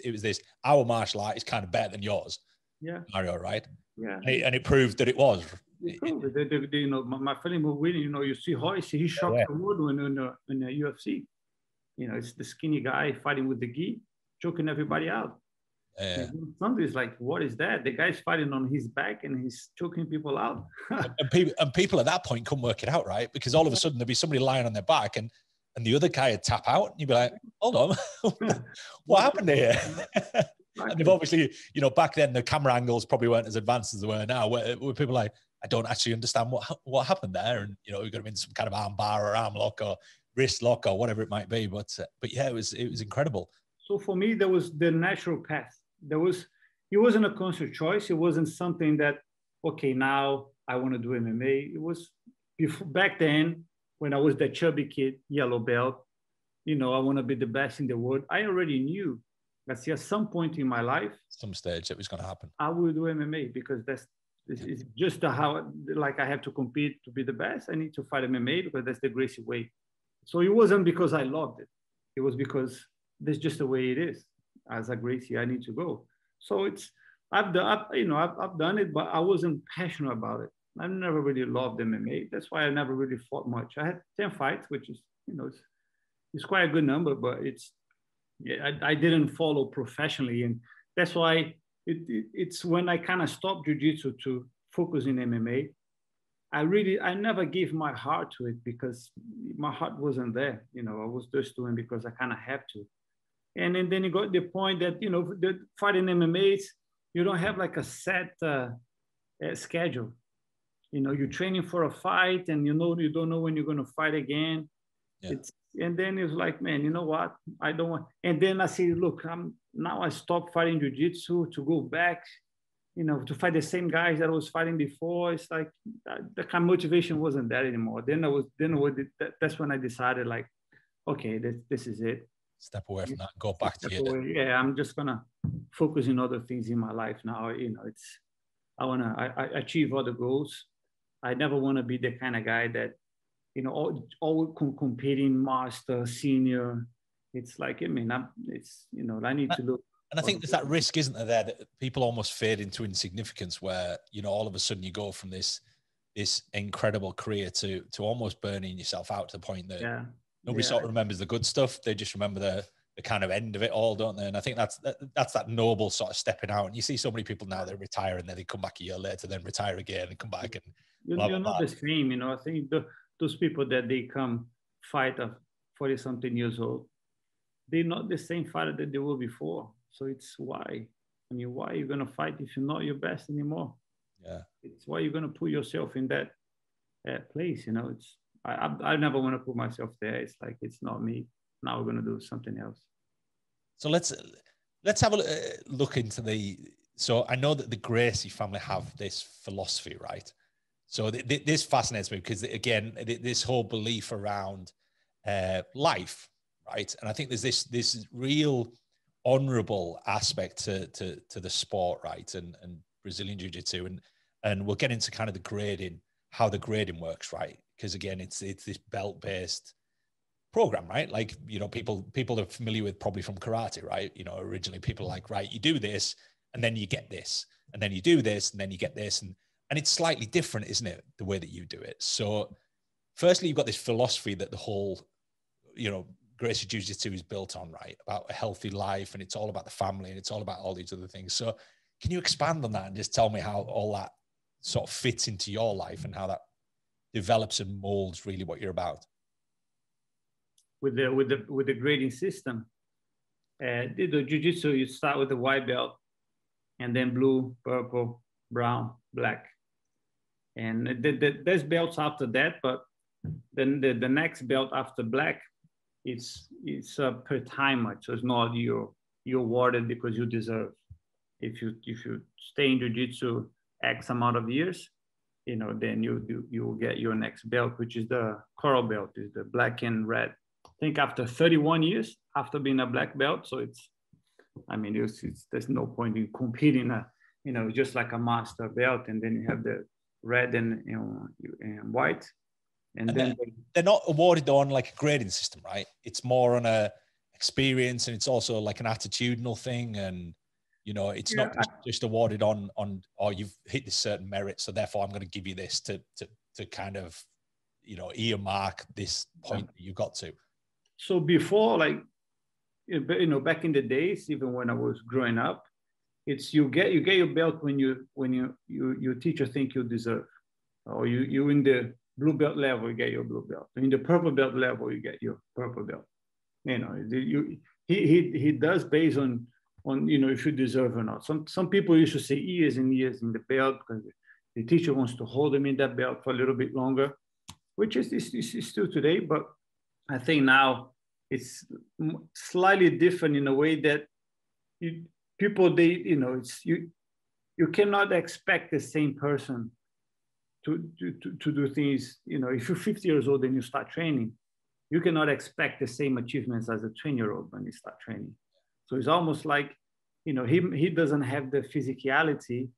A: our martial art is kind of better than yours.
B: Yeah.
A: Scenario, right?
B: Yeah.
A: And it proved that it was.
B: It proved it. My family were winning. You see Royce, he shocked the world in the UFC. It's the skinny guy fighting with the gi, choking everybody out. Somebody's like, what is that? The guy's fighting on his back and he's choking people out.
A: and people at that point couldn't work it out, right? Because all of a sudden there'd be somebody lying on their back and the other guy would tap out, and you'd be like, hold on, what happened here? And they've obviously, back then the camera angles probably weren't as advanced as they were now, where people are like, I don't actually understand what happened there. And, we got him in some kind of arm bar or arm lock or wrist lock or whatever it might be. But yeah, it was incredible.
B: So for me, there was the natural path. It wasn't a conscious choice. It wasn't something that, okay, now I want to do MMA. It was back then when I was that chubby kid, yellow belt, I want to be the best in the world. I already knew that at some point in my life,
A: some stage, it was going to happen.
B: I will do MMA, because it's just how, like, I have to compete to be the best. I need to fight MMA because that's the Gracie way. So it wasn't because I loved it. It was because that's just the way it is. As a Gracie, I need to go. So I've done it, but I wasn't passionate about it. I never really loved MMA. That's why I never really fought much. I had 10 fights, which is, it's quite a good number, but I didn't follow professionally. And that's why it's when I kind of stopped jiu-jitsu to focus in MMA. I never gave my heart to it, because my heart wasn't there. I was just doing because I kind of have to. And then you got the point that, the fighting MMAs, you don't have like a set schedule. You're training for a fight and you don't know when you're going to fight again. Yeah. And then it's like, man, you know what? I don't want. And then I say, look, now I stopped fighting jiu-jitsu to go back, to fight the same guys that I was fighting before. It's like the kind of motivation wasn't there anymore. That's when I decided, like, okay, this is it.
A: Step away from that and go back to you.
B: Yeah, I'm just gonna focus on other things in my life now. I achieve other goals. I never want to be the kind of guy that, all competing, master, senior. It's like, I need to look.
A: And I think there's that risk, isn't there, that people almost fade into insignificance, where, all of a sudden you go from this incredible career to almost burning yourself out to the point that nobody sort of remembers the good stuff. They just remember the kind of end of it all, don't they? And I think that's that noble sort of stepping out. And you see so many people now, they retire and then they come back a year later, then retire again and come back. And
B: you're not the same, I think those people that they come fight at 40-something years old, they're not the same fighter that they were before. So it's why. Why are you going to fight if you're not your best anymore?
A: Yeah.
B: It's why you're going to put yourself in that place, I never want to put myself there. It's like, it's not me. Now we're going to do something else.
A: So let's have a look into so I know that the Gracie family have this philosophy, right? So this fascinates me because, again, this whole belief around life, right? And I think there's this real honorable aspect to the sport, right? And Brazilian Jiu-Jitsu, and we'll get into kind of the grading, how the grading works, right? Because again, it's this belt-based program, right? Like, people are familiar with probably from karate, right? Originally people are like, right, you do this, and then you get this, and then you do this, and then you get this. And it's slightly different, isn't it? The way that you do it. So firstly, you've got this philosophy that the whole, Gracie Jiu-Jitsu is built on, right? About a healthy life, and it's all about the family, and it's all about all these other things. So can you expand on that and just tell me how all that sort of fits into your life and how that develops and molds really what you're about?
B: With the grading system, the Jiu-Jitsu, you start with the white belt, and then blue, purple, brown, black, and there's belts after that. But then the next belt after black, it's per timer, so it's not you're awarded because you deserve. If you stay in Jiu-Jitsu X amount of years, then you will get your next belt, which is the coral belt, is the black and red. I think after 31 years after being a black belt, so there's no point in competing, just like a master belt, and then you have the red and white. And then
A: they're not awarded on like a grading system, right? It's more on a experience, and it's also like an attitudinal thing. And, it's not just awarded on, oh, you've hit this certain merit, so therefore I'm going to give you this to kind of, earmark this point that you got to.
B: So before, back in the days, even when I was growing up, it's you get your belt when your teacher think you deserve, or you in the blue belt level, you get your blue belt. In the purple belt level, you get your purple belt. He does based on if you deserve or not. Some people used to say years and years in the belt because the teacher wants to hold them in that belt for a little bit longer, which is still today. But I think now it's slightly different in a way that you cannot expect the same person to do things. If you're 50 years old and you start training, you cannot expect the same achievements as a 20-year-old when you start training. So it's almost like, he doesn't have the physicality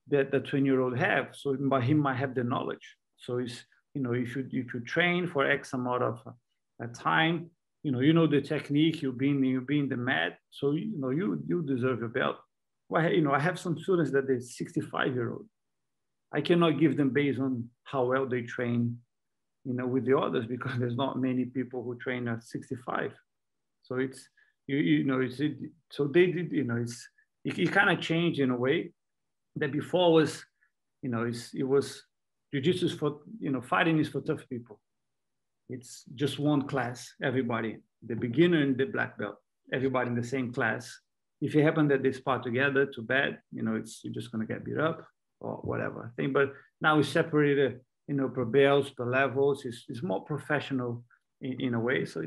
B: that the 20-year-old have. So, but he might have the knowledge. So it's, if you train for X amount of time, the technique, you be in the mat. So, you deserve a belt. Well, I have some students that they're 65-year-old. I cannot give them based on how well they train, with the others, because there's not many people who train at 65. So it's, so they did, it kind of changed in a way that before was, it was Jiu-Jitsu is for, fighting is for tough people. It's just one class, everybody, the beginner and the black belt, everybody in the same class. If it happened that they spar together, too bad, you're just going to get beat up or whatever thing. But now we separated, per belts, per levels. It's more professional in a way. So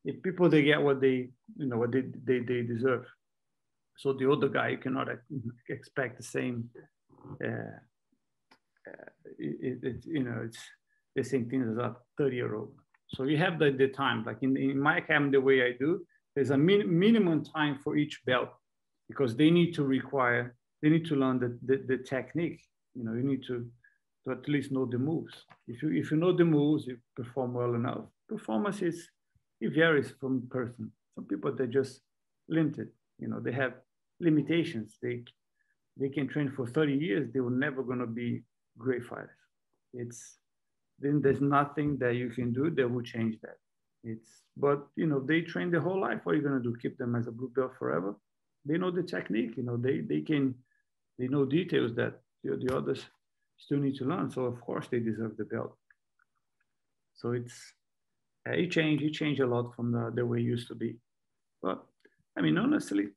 B: if people, they get what they deserve. So the older guy, you cannot expect the same. It's the same thing as a 30-year-old. So you have the time. Like in my academy, the way I do, there's a minimum time for each belt, because they need to learn the technique. You need to at least know the moves. If you know the moves, you perform well enough. Performance it varies from person. Some people, they're just limited. They have limitations. They can train for 30 years. They were never going to be great fighters. Then there's nothing that you can do that will change that. But they train their whole life. What are you going to do? Keep them as a blue belt forever? They know the technique. They know details that the others still need to learn. So of course they deserve the belt. So it changed a lot from the way it used to be. But honestly,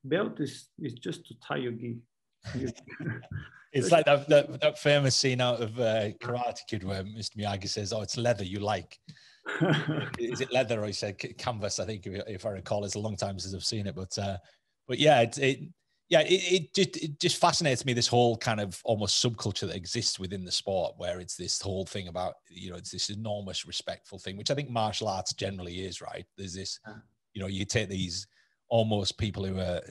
B: belt is just to tie your gi.
A: It's like that famous scene out of Karate Kid where Mr. Miyagi says, "Oh, it's leather you like." Is it leather, or he said canvas? I think, if I recall, it's a long time since I've seen it, but yeah, it just fascinates me, this whole kind of almost subculture that exists within the sport, where it's this whole thing about, it's this enormous respectful thing, which I think martial arts generally is, right? There's this, you take these almost people who are,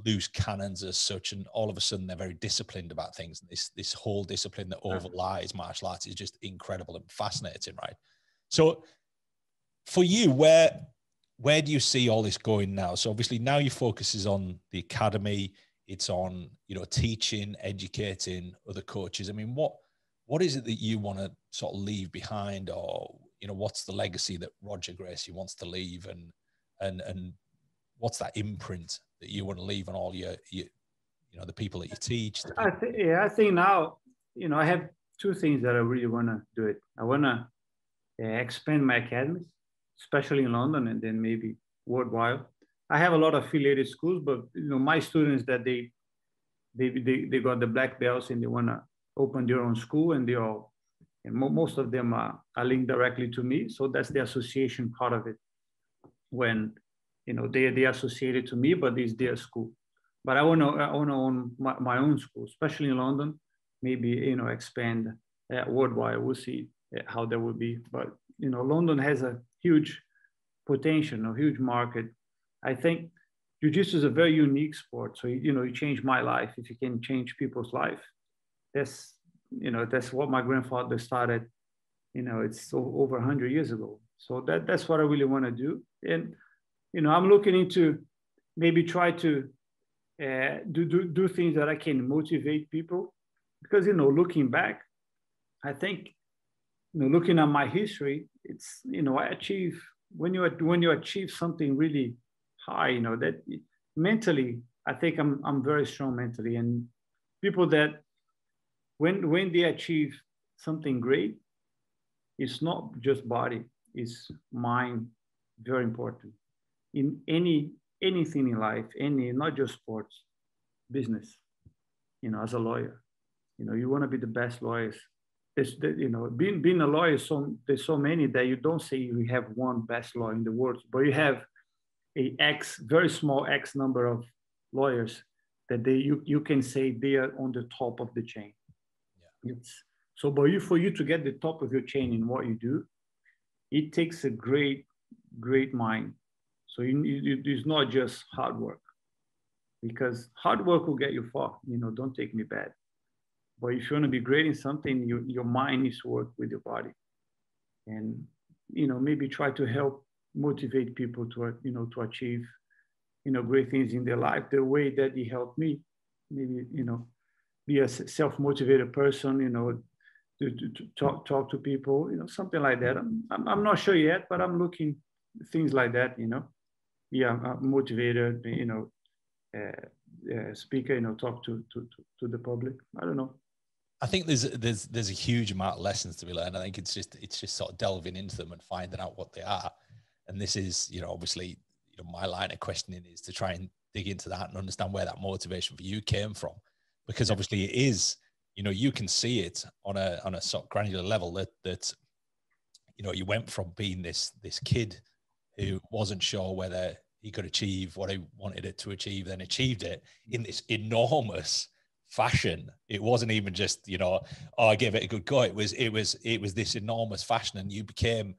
A: loose cannons as such, and all of a sudden they're very disciplined about things. And this whole discipline that overlies martial arts is just incredible and fascinating, right? So for you, where where do you see all this going now? So obviously now your focus is on the academy. It's on, teaching, educating other coaches. I mean, what is it that you want to sort of leave behind, or, what's the legacy that Roger Gracie wants to leave, and what's that imprint that you want to leave on all your the people that you teach?
B: I think now, I have two things that I really want to do it. I want to expand my academies, especially in London, and then maybe worldwide. I have a lot of affiliated schools, but my students that they got the black belts and they want to open their own school, and most of them are linked directly to me. So that's the association part of it. When they associated to me, but it's their school. But I want to own my own school, especially in London. Maybe expand worldwide. We'll see how that will be. But London has a huge potential, a huge market. I think Jiu-Jitsu is a very unique sport. So you change my life. If you can change people's life, that's what my grandfather started. It's over 100 years ago. So that's what I really want to do. And I'm looking into maybe try to do things that I can motivate people, because looking back, I think looking at my history, it's I achieve when you achieve something really high, that mentally, I think I'm very strong mentally, and people that when they achieve something great, it's not just body, it's mind, very important in anything in life, not just sports, business. As a lawyer, you want to be the best lawyers. Being a lawyer, there's so many that you don't say you have one best lawyer in the world, but you have a very small X number of lawyers that you can say they are on the top of the chain. Yeah. But for you to get the top of your chain in what you do, it takes a great mind. So it's not just hard work, because hard work will get you far. Don't take me bad. But if you want to be great in something, your mind needs to work with your body, and maybe try to help motivate people to achieve great things in their life the way that he helped me. Maybe be a self-motivated person. To talk to people, something like that. I'm not sure yet, but I'm looking things like that. Yeah, motivated. Speaker. Talk to the public. I don't know.
A: I think there's a huge amount of lessons to be learned. I think it's just sort of delving into them and finding out what they are. And this is, obviously, my line of questioning is to try and dig into that and understand where that motivation for you came from, because obviously it is, you can see it on a sort of granular level that you went from being this kid who wasn't sure whether he could achieve what he wanted it to achieve, then achieved it in this enormous fashion. It wasn't even just, I gave it a good go. It was this enormous fashion, and you became,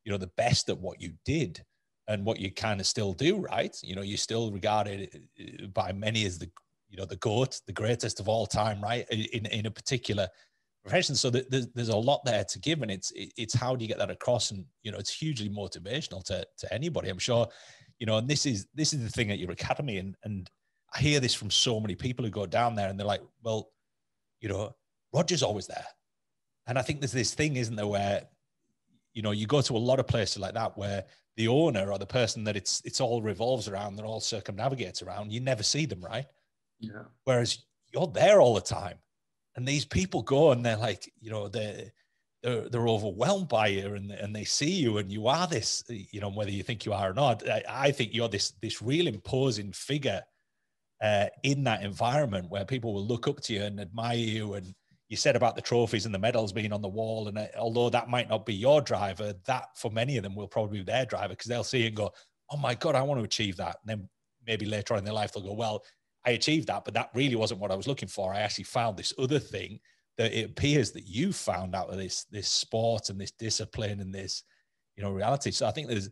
A: the best at what you did and what you kind of still do, right? You're still regarded by many as the GOAT, the greatest of all time, right? In a particular profession. So there's a lot there to give, and it's how do you get that across? And, it's hugely motivational to anybody, I'm sure, and this is the thing at your academy. And I hear this from so many people who go down there and they're like, well, Roger's always there. And I think there's this thing, isn't there, where, you go to a lot of places like that where the owner or the person that it's all revolves around, they're all circumnavigates around, you never see them, right?
B: Yeah.
A: Whereas you're there all the time. And these people go and they're like, they're overwhelmed by you, and they see you, and you are this, whether you think you are or not. I think you're this real imposing figure in that environment where people will look up to you and admire you. And you said about the trophies and the medals being on the wall. And although that might not be your driver, that for many of them will probably be their driver, because they'll see it and go, oh my God, I want to achieve that. And then maybe later on in their life, they'll go, well, I achieved that, but that really wasn't what I was looking for. I actually found this other thing that it appears that you found out of this sport and this discipline and this, reality. So I think there's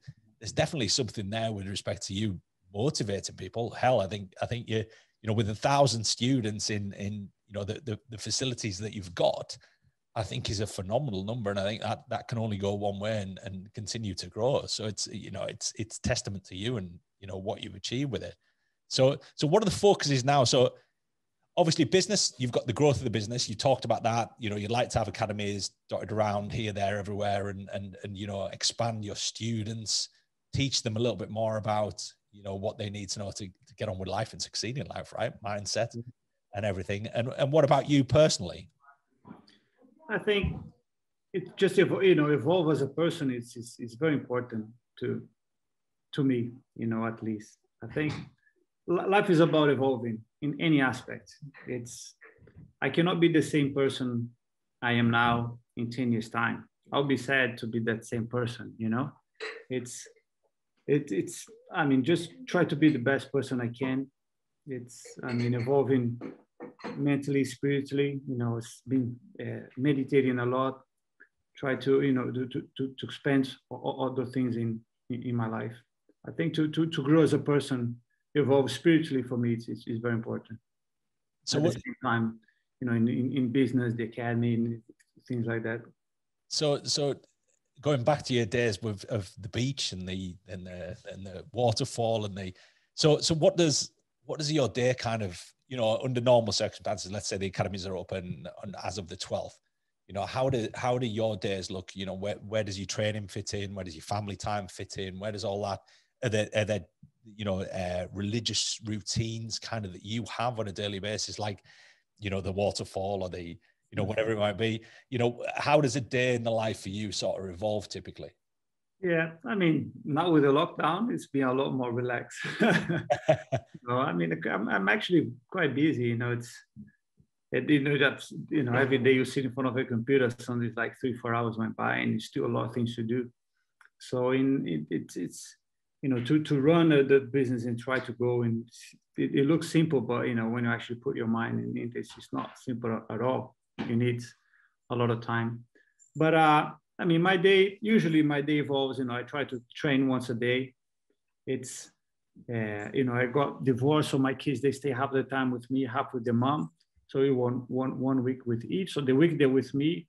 A: definitely something there with respect to you motivating people. Hell, I think you, with 1,000 students in the facilities that you've got, I think is a phenomenal number. And I think that can only go one way and continue to grow. So it's, you know, it's testament to you and, you know, what you've achieved with it. So what are the focuses now? So obviously business, you've got the growth of the business. You talked about that, you know, you'd like to have academies dotted around here, there, everywhere, and, you know, expand your students, teach them a little bit more about, you know, what they need to know to get on with life and succeed in life, right? Mindset and everything. And what about you personally?
B: I think it just, you know, evolve as a person. It's very important to me, you know, at least. I think life is about evolving in any aspect. I cannot be the same person I am now in 10 years time. I'll be sad to be that same person, you know. I mean, just try to be the best person I can. I mean, evolving mentally, spiritually, you know, it's been meditating a lot, try to, you know, to expand other things in my life. I think to grow as a person, evolve spiritually for me, is very important. So at the same time, you know, in business, the academy, and things like that. So
A: going back to your days of the beach and the waterfall and so what does your day kind of, you know, under normal circumstances, let's say the academies are open as of the 12th, you know, how do your days look? You know, where does your training fit in? Where does your family time fit in? Where does all that, are there you know, religious routines kind of that you have on a daily basis, like, you know, the waterfall or the, you know, whatever it might be, you know, how does a day in the life for you sort of evolve typically?
B: Yeah, I mean, now with the lockdown, it's been a lot more relaxed. No, I mean, I'm actually quite busy. You know, you know, that's, you know, every day you sit in front of a computer, sometimes like 3-4 hours went by, and there's still a lot of things to do. So it's you know, to run the business and try to go, and it looks simple, but you know, when you actually put your mind in it, it's just not simple at all. You need a lot of time. But I mean, usually my day evolves, you know, I try to train once a day. It's, you know, I got divorced, so my kids, they stay half the time with me, half with their mom. So we want one week with each. So the week they're with me,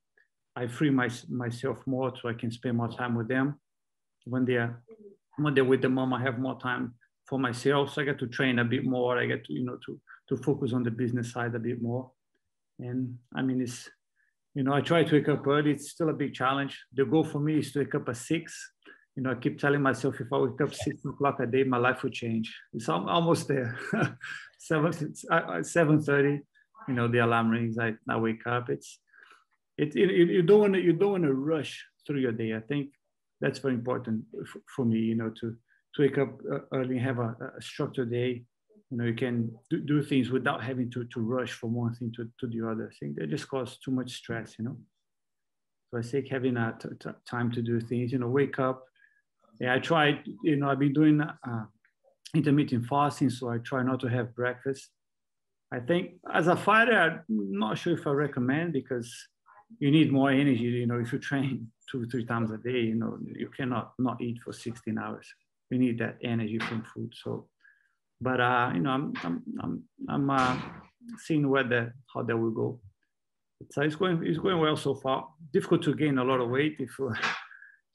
B: I free myself more so I can spend more time with them. When they're with the mom, I have more time for myself. So I get to train a bit more. I get to, you know, to focus on the business side a bit more. And I mean, it's, you know, I try to wake up early. It's still a big challenge. The goal for me is to wake up at 6. You know, I keep telling myself, if I wake up 6 o'clock a day, my life will change. It's almost there. 7:30, you know, the alarm rings. I wake up. You don't want to rush through your day. I think that's very important for me. You know, to wake up early and have a structured day. You know, you can do things without having to rush from one thing to the other. I think that just causes too much stress. You know, so I think having a time to do things. You know, wake up. Yeah, I tried, you know, I've been doing intermittent fasting, so I try not to have breakfast. I think as a fighter, I'm not sure if I recommend, because you need more energy. You know, if you train 2-3 times a day, you know, you cannot not eat for 16 hours. You need that energy from food. So, but you know, I'm seeing how that will go. So it's going well so far. Difficult to gain a lot of weight if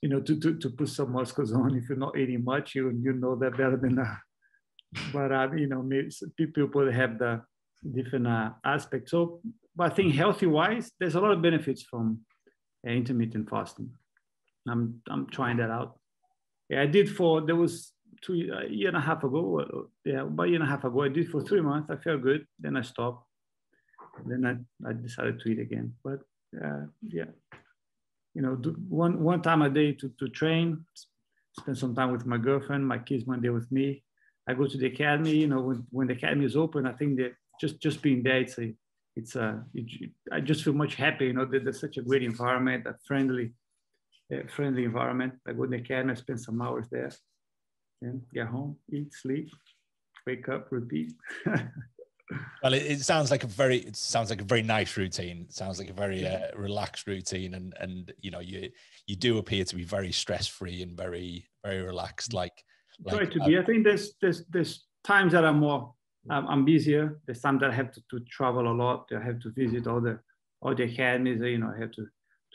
B: you know, to put some muscles on. If you're not eating much, you know that better than that. But you know, people have the different aspects. So, but I think healthy-wise, there's a lot of benefits from intermittent fasting. I'm trying that out. Yeah, I did there was a year and a half ago. Yeah, about a year and a half ago, I did for 3 months. I felt good. Then I stopped. Then I decided to eat again. But yeah. You know, do one time a day to train, spend some time with my girlfriend, my kids when they're with me. I go to the academy. You know, when the academy is open, I think that just being there, I just feel much happy. You know, there's such a great environment, a friendly environment. I go to the academy, I spend some hours there, and get home, eat, sleep, wake up, repeat.
A: Well, it sounds like a very nice routine. It sounds like a very relaxed routine, and you know, you do appear to be very stress free and very relaxed. Like
B: try to be. I think there's times that I'm busier. There's times that I have to travel a lot. I have to visit other all the academies, I have to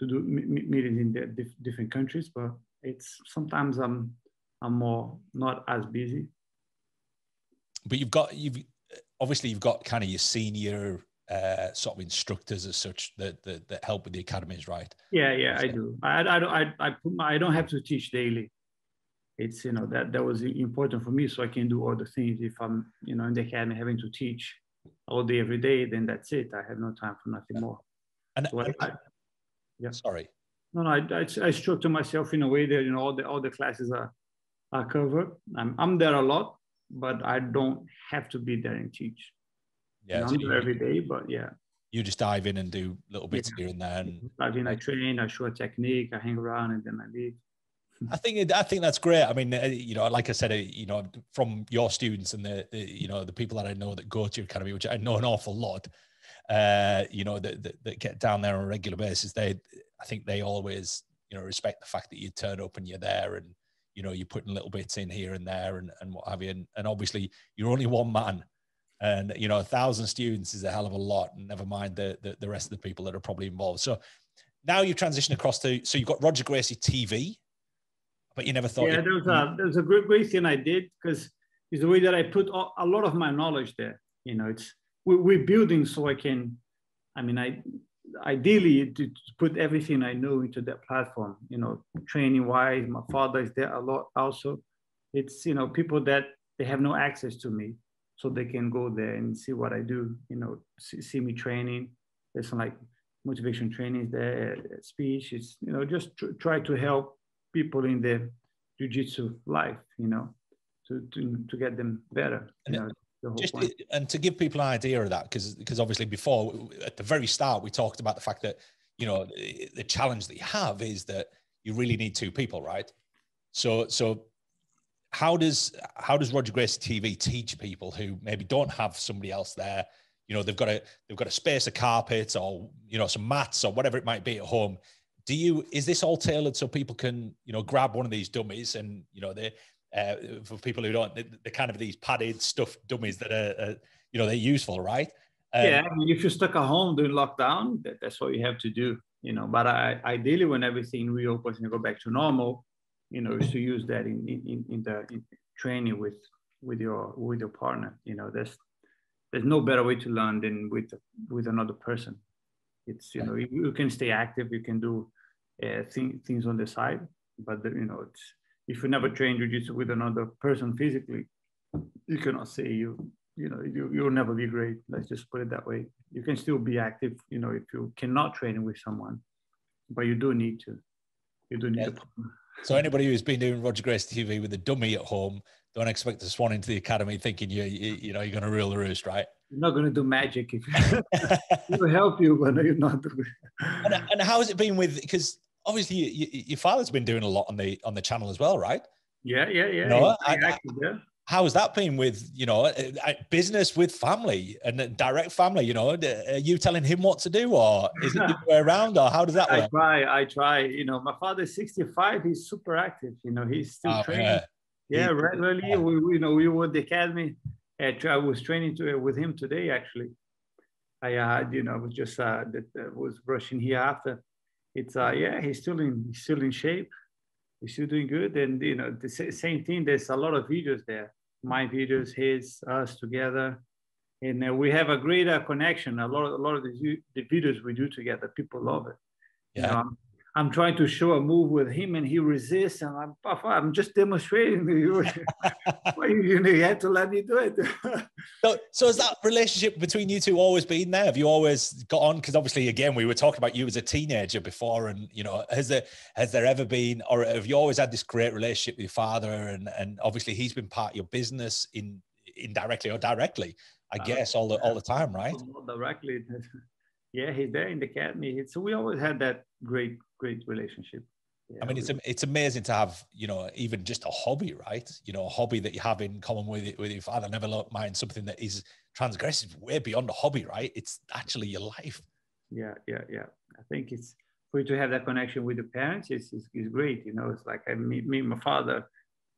B: do meetings in the different countries, but it's sometimes I'm more not as busy.
A: But you've obviously got kind of your senior sort of instructors as such that help with the academies, right?
B: Yeah, I do. I don't have to teach daily. It's that was important for me, so I can do all the things. If I'm in the academy having to teach all day every day, then that's it. I have no time for nothing more.
A: And,
B: so yeah.
A: Sorry.
B: No, I structure myself in a way that all the classes are covered. I'm there a lot, but I don't have to be there and teach.
A: Yeah,
B: I'm there every day, but yeah.
A: You just dive in and do little bits here and there. And
B: I train, I show a technique, I hang around, and then I leave.
A: I think that's great. I mean, like I said, from your students and the people that I know that go to your academy, which I know an awful lot, that get down there on a regular basis, I think they always, respect the fact that you turn up and you're there and, you're putting little bits in here and there and what have you. And obviously you're only one man and, 1,000 students is a hell of a lot, and never mind the rest of the people that are probably involved. So now you've transitioned across so you've got Roger Gracie TV, but you never thought.
B: Yeah, there's a great thing I did, because it's the way that I put a lot of my knowledge there. We're building so I can, ideally to put everything I know into that platform, training wise. My father is there a lot also. It's, people that they have no access to me, so they can go there and see what I do, see me training. There's some like motivation trainings there, speech. It's, just try to help people in the jiu-jitsu life, to get them better.
A: And to give people an idea of that, because obviously before, at the very start, we talked about the fact that, the challenge that you have is that you really need two people, right? So how does Roger Gracie TV teach people who maybe don't have somebody else there? They've got a space of carpets or, some mats or whatever it might be at home. Is this all tailored so people can, grab one of these dummies and, for people who don't, they're kind of these padded stuffed dummies that are they're useful, right?
B: Yeah, if you're stuck at home during lockdown, that's what you have to do, but ideally when everything reopens and go back to normal, is to use that in training with your partner. There's no better way to learn than with another person. It's, you can stay active, you can do things on the side, but it's, if you never train jiu-jitsu with another person physically, you cannot say you'll never be great. Let's just put it that way. You can still be active, if you cannot train with someone, but you do need to. You do need to.
A: So anybody who's been doing Roger Gracie TV with a dummy at home, don't expect to swan into the academy thinking you're going to rule the roost, right?
B: You're not going to do magic. If it will help you, but you're not doing it.
A: And how has it been because obviously your father's been doing a lot on the channel as well, right?
B: Yeah.
A: How has that been with, business with family and direct family? Are you telling him what to do, or is it the other way around, or how does that work?
B: I try. My father is 65. He's super active. He's still training. Yeah, regularly. We were at the academy. I was training with him today, actually. I was just was brushing here after. It's he's still in shape. He's still doing good, and the same thing. There's a lot of videos there. My videos, his, us together, and we have a greater connection. A lot of the videos we do together, people love it.
A: Yeah.
B: I'm trying to show a move with him, and he resists, and I'm just demonstrating to you. You had to let me do it.
A: So has that relationship between you two always been there? Have you always got on? Because obviously, again, we were talking about you as a teenager before, and has there ever been, or have you always had this great relationship with your father? And obviously, he's been part of your business indirectly or directly, I guess, all the time, right?
B: Not directly. Yeah, he's there in the academy. So we always had that great relationship. Yeah,
A: I mean, it's amazing to have, even just a hobby, right? A hobby that you have in common with your father. Never mind something that is transgressive, way beyond a hobby, right? It's actually your life.
B: Yeah. I think it's for you to have that connection with the parents. It's great. It's like me and my father.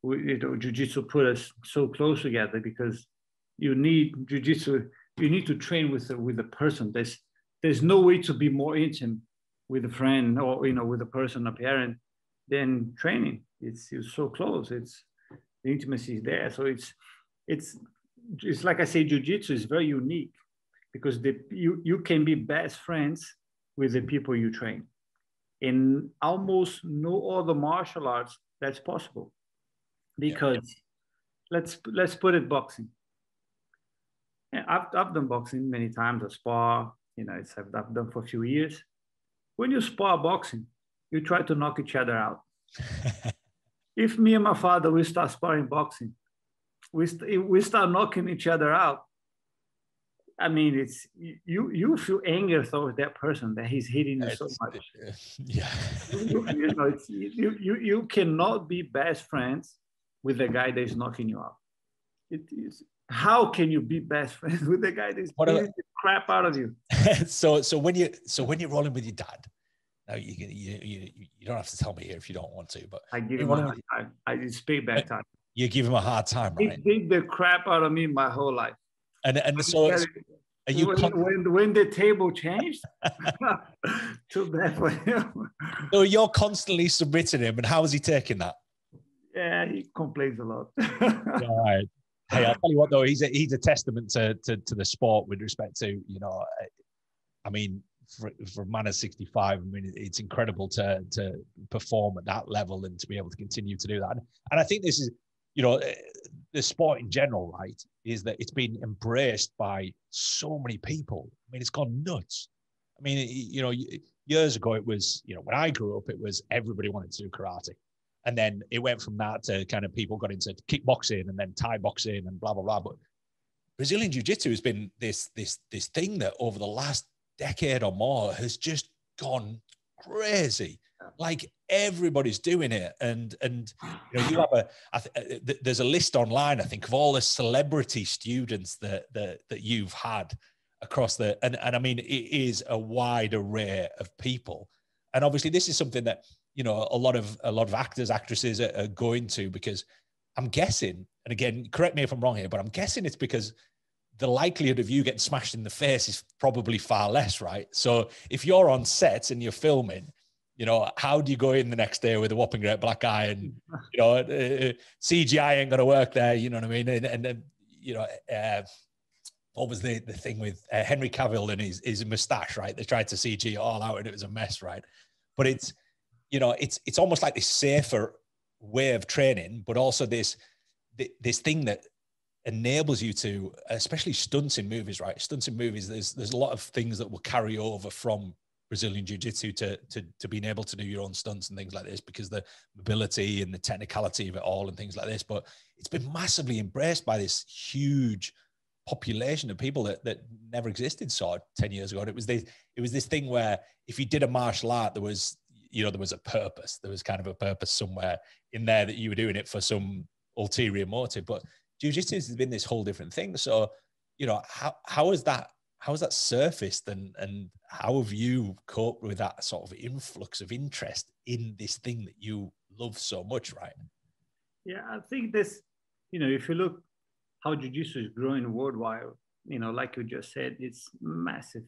B: Jiu-jitsu put us so close together because you need jiu-jitsu. You need to train with the person. there's no way to be more intimate with a friend or, you know, with a person, a parent, than training. It's so close. It's the intimacy is there. So it's like I say, jiu-jitsu is very unique because you can be best friends with the people you train. In almost no other martial arts that's possible, because let's put it boxing. Yeah, I've done boxing many times. I spar, you know, I've done for a few years. When you spar boxing, you try to knock each other out. If me and my father, we start sparring boxing, we start knocking each other out. I mean, it's you feel anger towards that person that he's hitting you so much.
A: Yeah.
B: You know, you cannot be best friends with the guy that is knocking you out. It is. How can you be best friends with the guy that's beating the crap out of you?
A: So when you're rolling with your dad, now you don't have to tell me here if you don't want to, but
B: I give him a hard time. I just pay back time.
A: You give him a hard time, right?
B: He beat the crap out of me my whole life.
A: And so are you
B: when the table changed, too bad for him.
A: So you're constantly submitting him, and how is he taking that?
B: Yeah, he complains a lot.
A: All right. Hey, I'll tell you what though, he's a testament to the sport with respect to, you know, I mean, for a man of 65, I mean, it's incredible to perform at that level and to be able to continue to do that. And I think this is, you know, the sport in general, right, is that it's been embraced by so many people. I mean, it's gone nuts. I mean, you know, years ago, it was, you know, when I grew up, it was everybody wanted to do karate. And then it went from that to kind of people got into kickboxing and then Thai boxing and blah, blah, blah. But Brazilian Jiu-Jitsu has been this thing that over the last decade or more has just gone crazy. Like everybody's doing it. And you know, you have there's a list online, I think, of all the celebrity students that you've had across and I mean, it is a wide array of people. And obviously this is something that, you know, a lot of actors, actresses are going to, because I'm guessing, and again, correct me if I'm wrong here, but I'm guessing it's because the likelihood of you getting smashed in the face is probably far less, right? So if you're on set and you're filming, you know, how do you go in the next day with a whopping great black eye and, you know, CGI ain't going to work there, you know what I mean? And you know, what was the thing with Henry Cavill and his mustache, right? They tried to CG it all out and it was a mess, right? But it's, you know, it's almost like this safer way of training, but also this thing that enables you to, especially stunts in movies, right? Stunts in movies, there's a lot of things that will carry over from Brazilian Jiu-Jitsu to being able to do your own stunts and things like this, because the mobility and the technicality of it all and things like this. But it's been massively embraced by this huge population of people that never existed sort of 10 years ago. And it was this thing where if you did a martial art, there was a purpose. There was kind of a purpose somewhere in there that you were doing it for some ulterior motive. But Jiu-Jitsu has been this whole different thing. So, you know, how has that surfaced, and how have you coped with that sort of influx of interest in this thing that you love so much, right?
B: Yeah, I think this, you know, if you look how Jiu-Jitsu is growing worldwide, you know, like you just said, it's massive.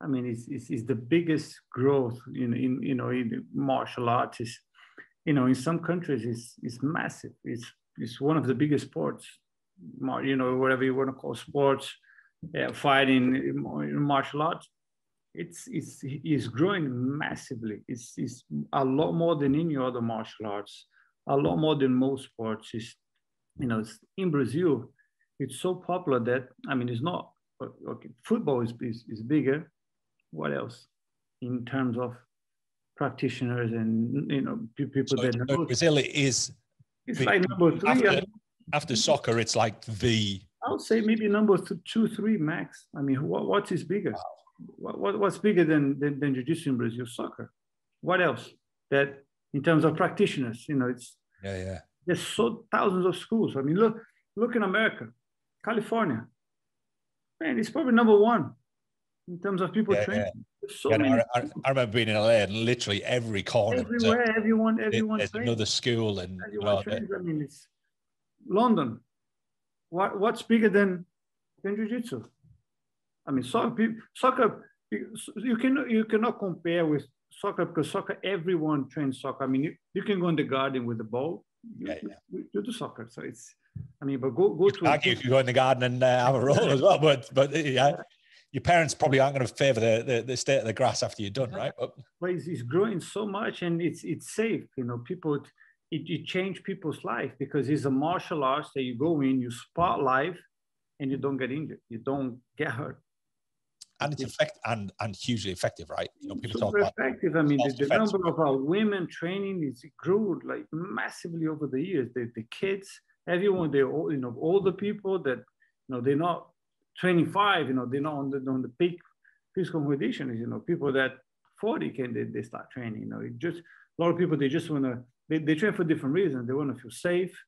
B: I mean, it's the biggest growth in martial arts. Is, you know, in some countries it's massive. It's one of the biggest sports, you know, whatever you want to call sports, fighting in martial arts. It's growing massively. It's a lot more than any other martial arts, a lot more than most sports. Is, you know, in Brazil, it's so popular that, I mean, it's not okay. Football is bigger. What else in terms of practitioners and, you know, people that know?
A: Brazil is,
B: it's like number three
A: after soccer. It's like
B: I would say maybe number 2, 3 max. I mean, what is bigger? Wow. What's bigger than Jiu-Jitsu in Brazil? Soccer. What else? That in terms of practitioners, you know, it's there's so thousands of schools. I mean, look in America, California, man, it's probably number 1 in terms of people training. So many.
A: I remember being in LA and literally every corner,
B: everywhere, everyone
A: there's another school, and
B: I mean, it's London. What's bigger than Jiu-Jitsu? I mean, soccer you cannot compare with soccer, because soccer, everyone trains soccer. I mean, you can go in the garden with the ball. You do soccer, so it's. I mean, but go to.
A: You could go in the garden and have a roll as well, but yeah. Your parents probably aren't going to favor the state of the grass after you're done, right?
B: But it's growing so much, and it's safe. You know, people, it changed people's life, because it's a martial arts that you go in, you spar live, and you don't get injured, you don't get hurt.
A: And it's effective and hugely effective, right? You know, people
B: super
A: talk about
B: effective. I mean, the number of our women training is grew like massively over the years. The kids, everyone, they all, you know, older people that, you know, they're not 25, you know, they're not on the peak physical condition. You know, people that 40 they start training. You know, it just, a lot of people, they just want to, they train for different reasons. They want to feel safe.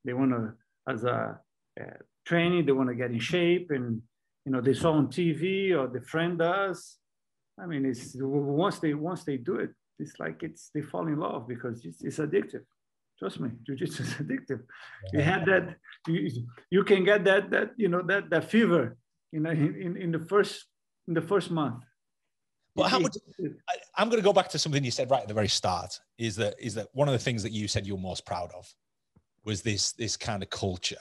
B: They want to, as a training, they want to get in shape, and, you know, they saw on TV or the friend does. I mean, it's once they do it, it's like they fall in love, because it's addictive. Trust me, jiu-jitsu is addictive. Yeah. You had that, you can get that you know, that fever, you know, in the first month.
A: Well, I'm going to go back to something you said right at the very start. Is that one of the things that you said you're most proud of was this kind of culture.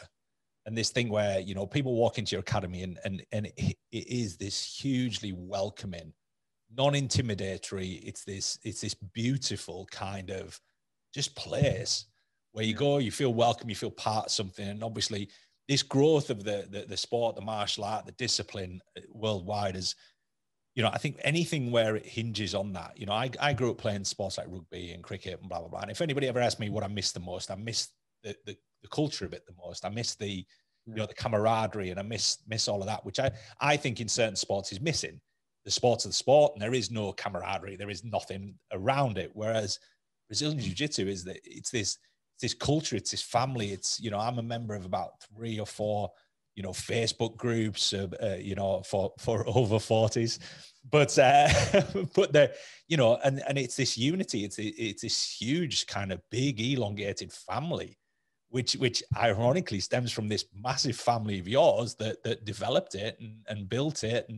A: And this thing where, you know, people walk into your academy and it is this hugely welcoming, non-intimidatory. It's this beautiful kind of just place where you go, you feel welcome, you feel part of something. And obviously this growth of the sport, the martial art, the discipline worldwide is, you know, I think anything where it hinges on that, you know, I grew up playing sports like rugby and cricket and blah, blah, blah. And if anybody ever asked me what I miss the most, I miss the culture of it the most. I miss the, you know, the camaraderie, and I miss all of that, which I think in certain sports is missing. The sports of the sport, and there is no camaraderie, there is nothing around it. Whereas Brazilian Jiu-Jitsu is that it's this culture, it's this family. It's, you know, I'm a member of about 3 or 4, you know, Facebook groups, you know, for over 40s, but the, you know, and it's this unity. It's this huge kind of big elongated family, which ironically stems from this massive family of yours that developed it and built it.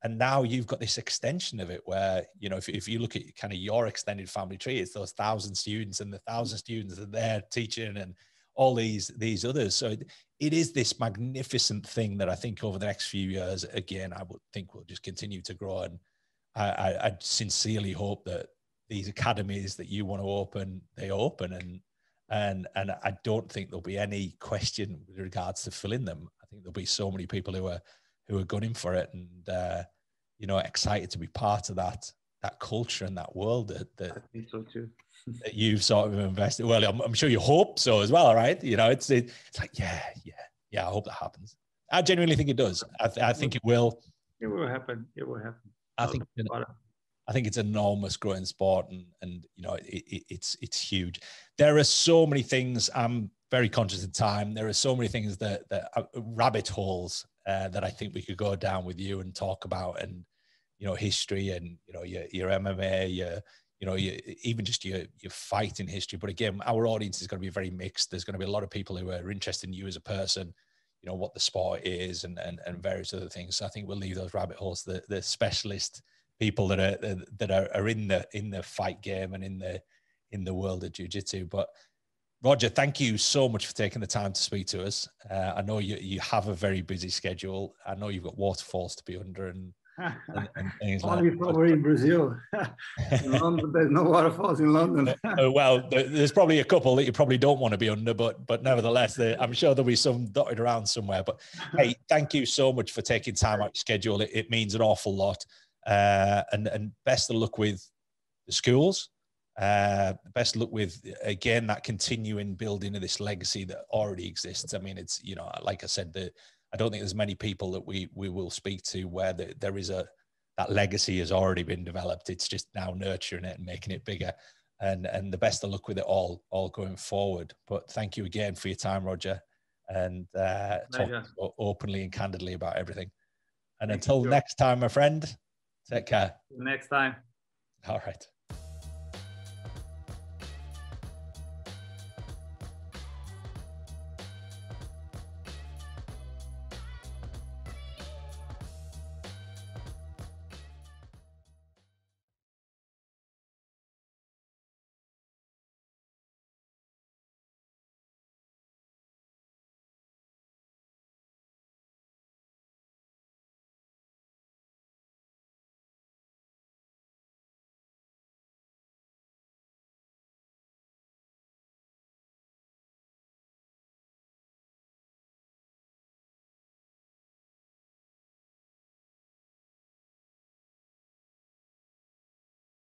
A: And now you've got this extension of it where, you know, if you look at kind of your extended family tree, it's those 1,000 students, and the 1,000 students are there teaching, and all these others. So it is this magnificent thing that I think over the next few years, again, I would think will just continue to grow. And I sincerely hope that these academies that you want to open, they open, and I don't think there'll be any question with regards to filling them. I think there'll be so many people who are gunning for it, and you know, excited to be part of that culture and that world that
B: I think so too.
A: that you've sort of invested. Well, I'm sure you hope so as well, right? You know, it's like yeah. I hope that happens. I genuinely think it does. I think it will.
B: It will happen. It will happen.
A: I think it's an enormous growing sport, and you know, it's huge. There are so many things. I'm very conscious of time. There are so many things that rabbit holes that I think we could go down with you and talk about, and, you know, history, and, you know, your MMA, you know, even just your fighting history. But again, our audience is going to be very mixed. There's going to be a lot of people who are interested in you as a person, you know, what the sport is, and various other things. So I think we'll leave those rabbit holes, the specialist people that are in the fight game and in the world of jiu-jitsu. But Roger, thank you so much for taking the time to speak to us. I know you have a very busy schedule. I know you've got waterfalls to be under and things like that.
B: Only we're in Brazil. In London, there's no waterfalls in London.
A: Well, there's probably a couple that you probably don't want to be under, but nevertheless, I'm sure there'll be some dotted around somewhere. But hey, thank you so much for taking time out of your schedule. It means an awful lot. And best of luck with the schools. Best of luck with, again, that continuing building of this legacy that already exists. I mean, it's, you know, like I said, I don't think there's many people that we will speak to where there is that legacy has already been developed. It's just now nurturing it and making it bigger. And the best of luck with it all going forward. But thank you again for your time, Roger, and talking openly and candidly about everything. And until next time, my friend, take care.
B: Next time.
A: All right.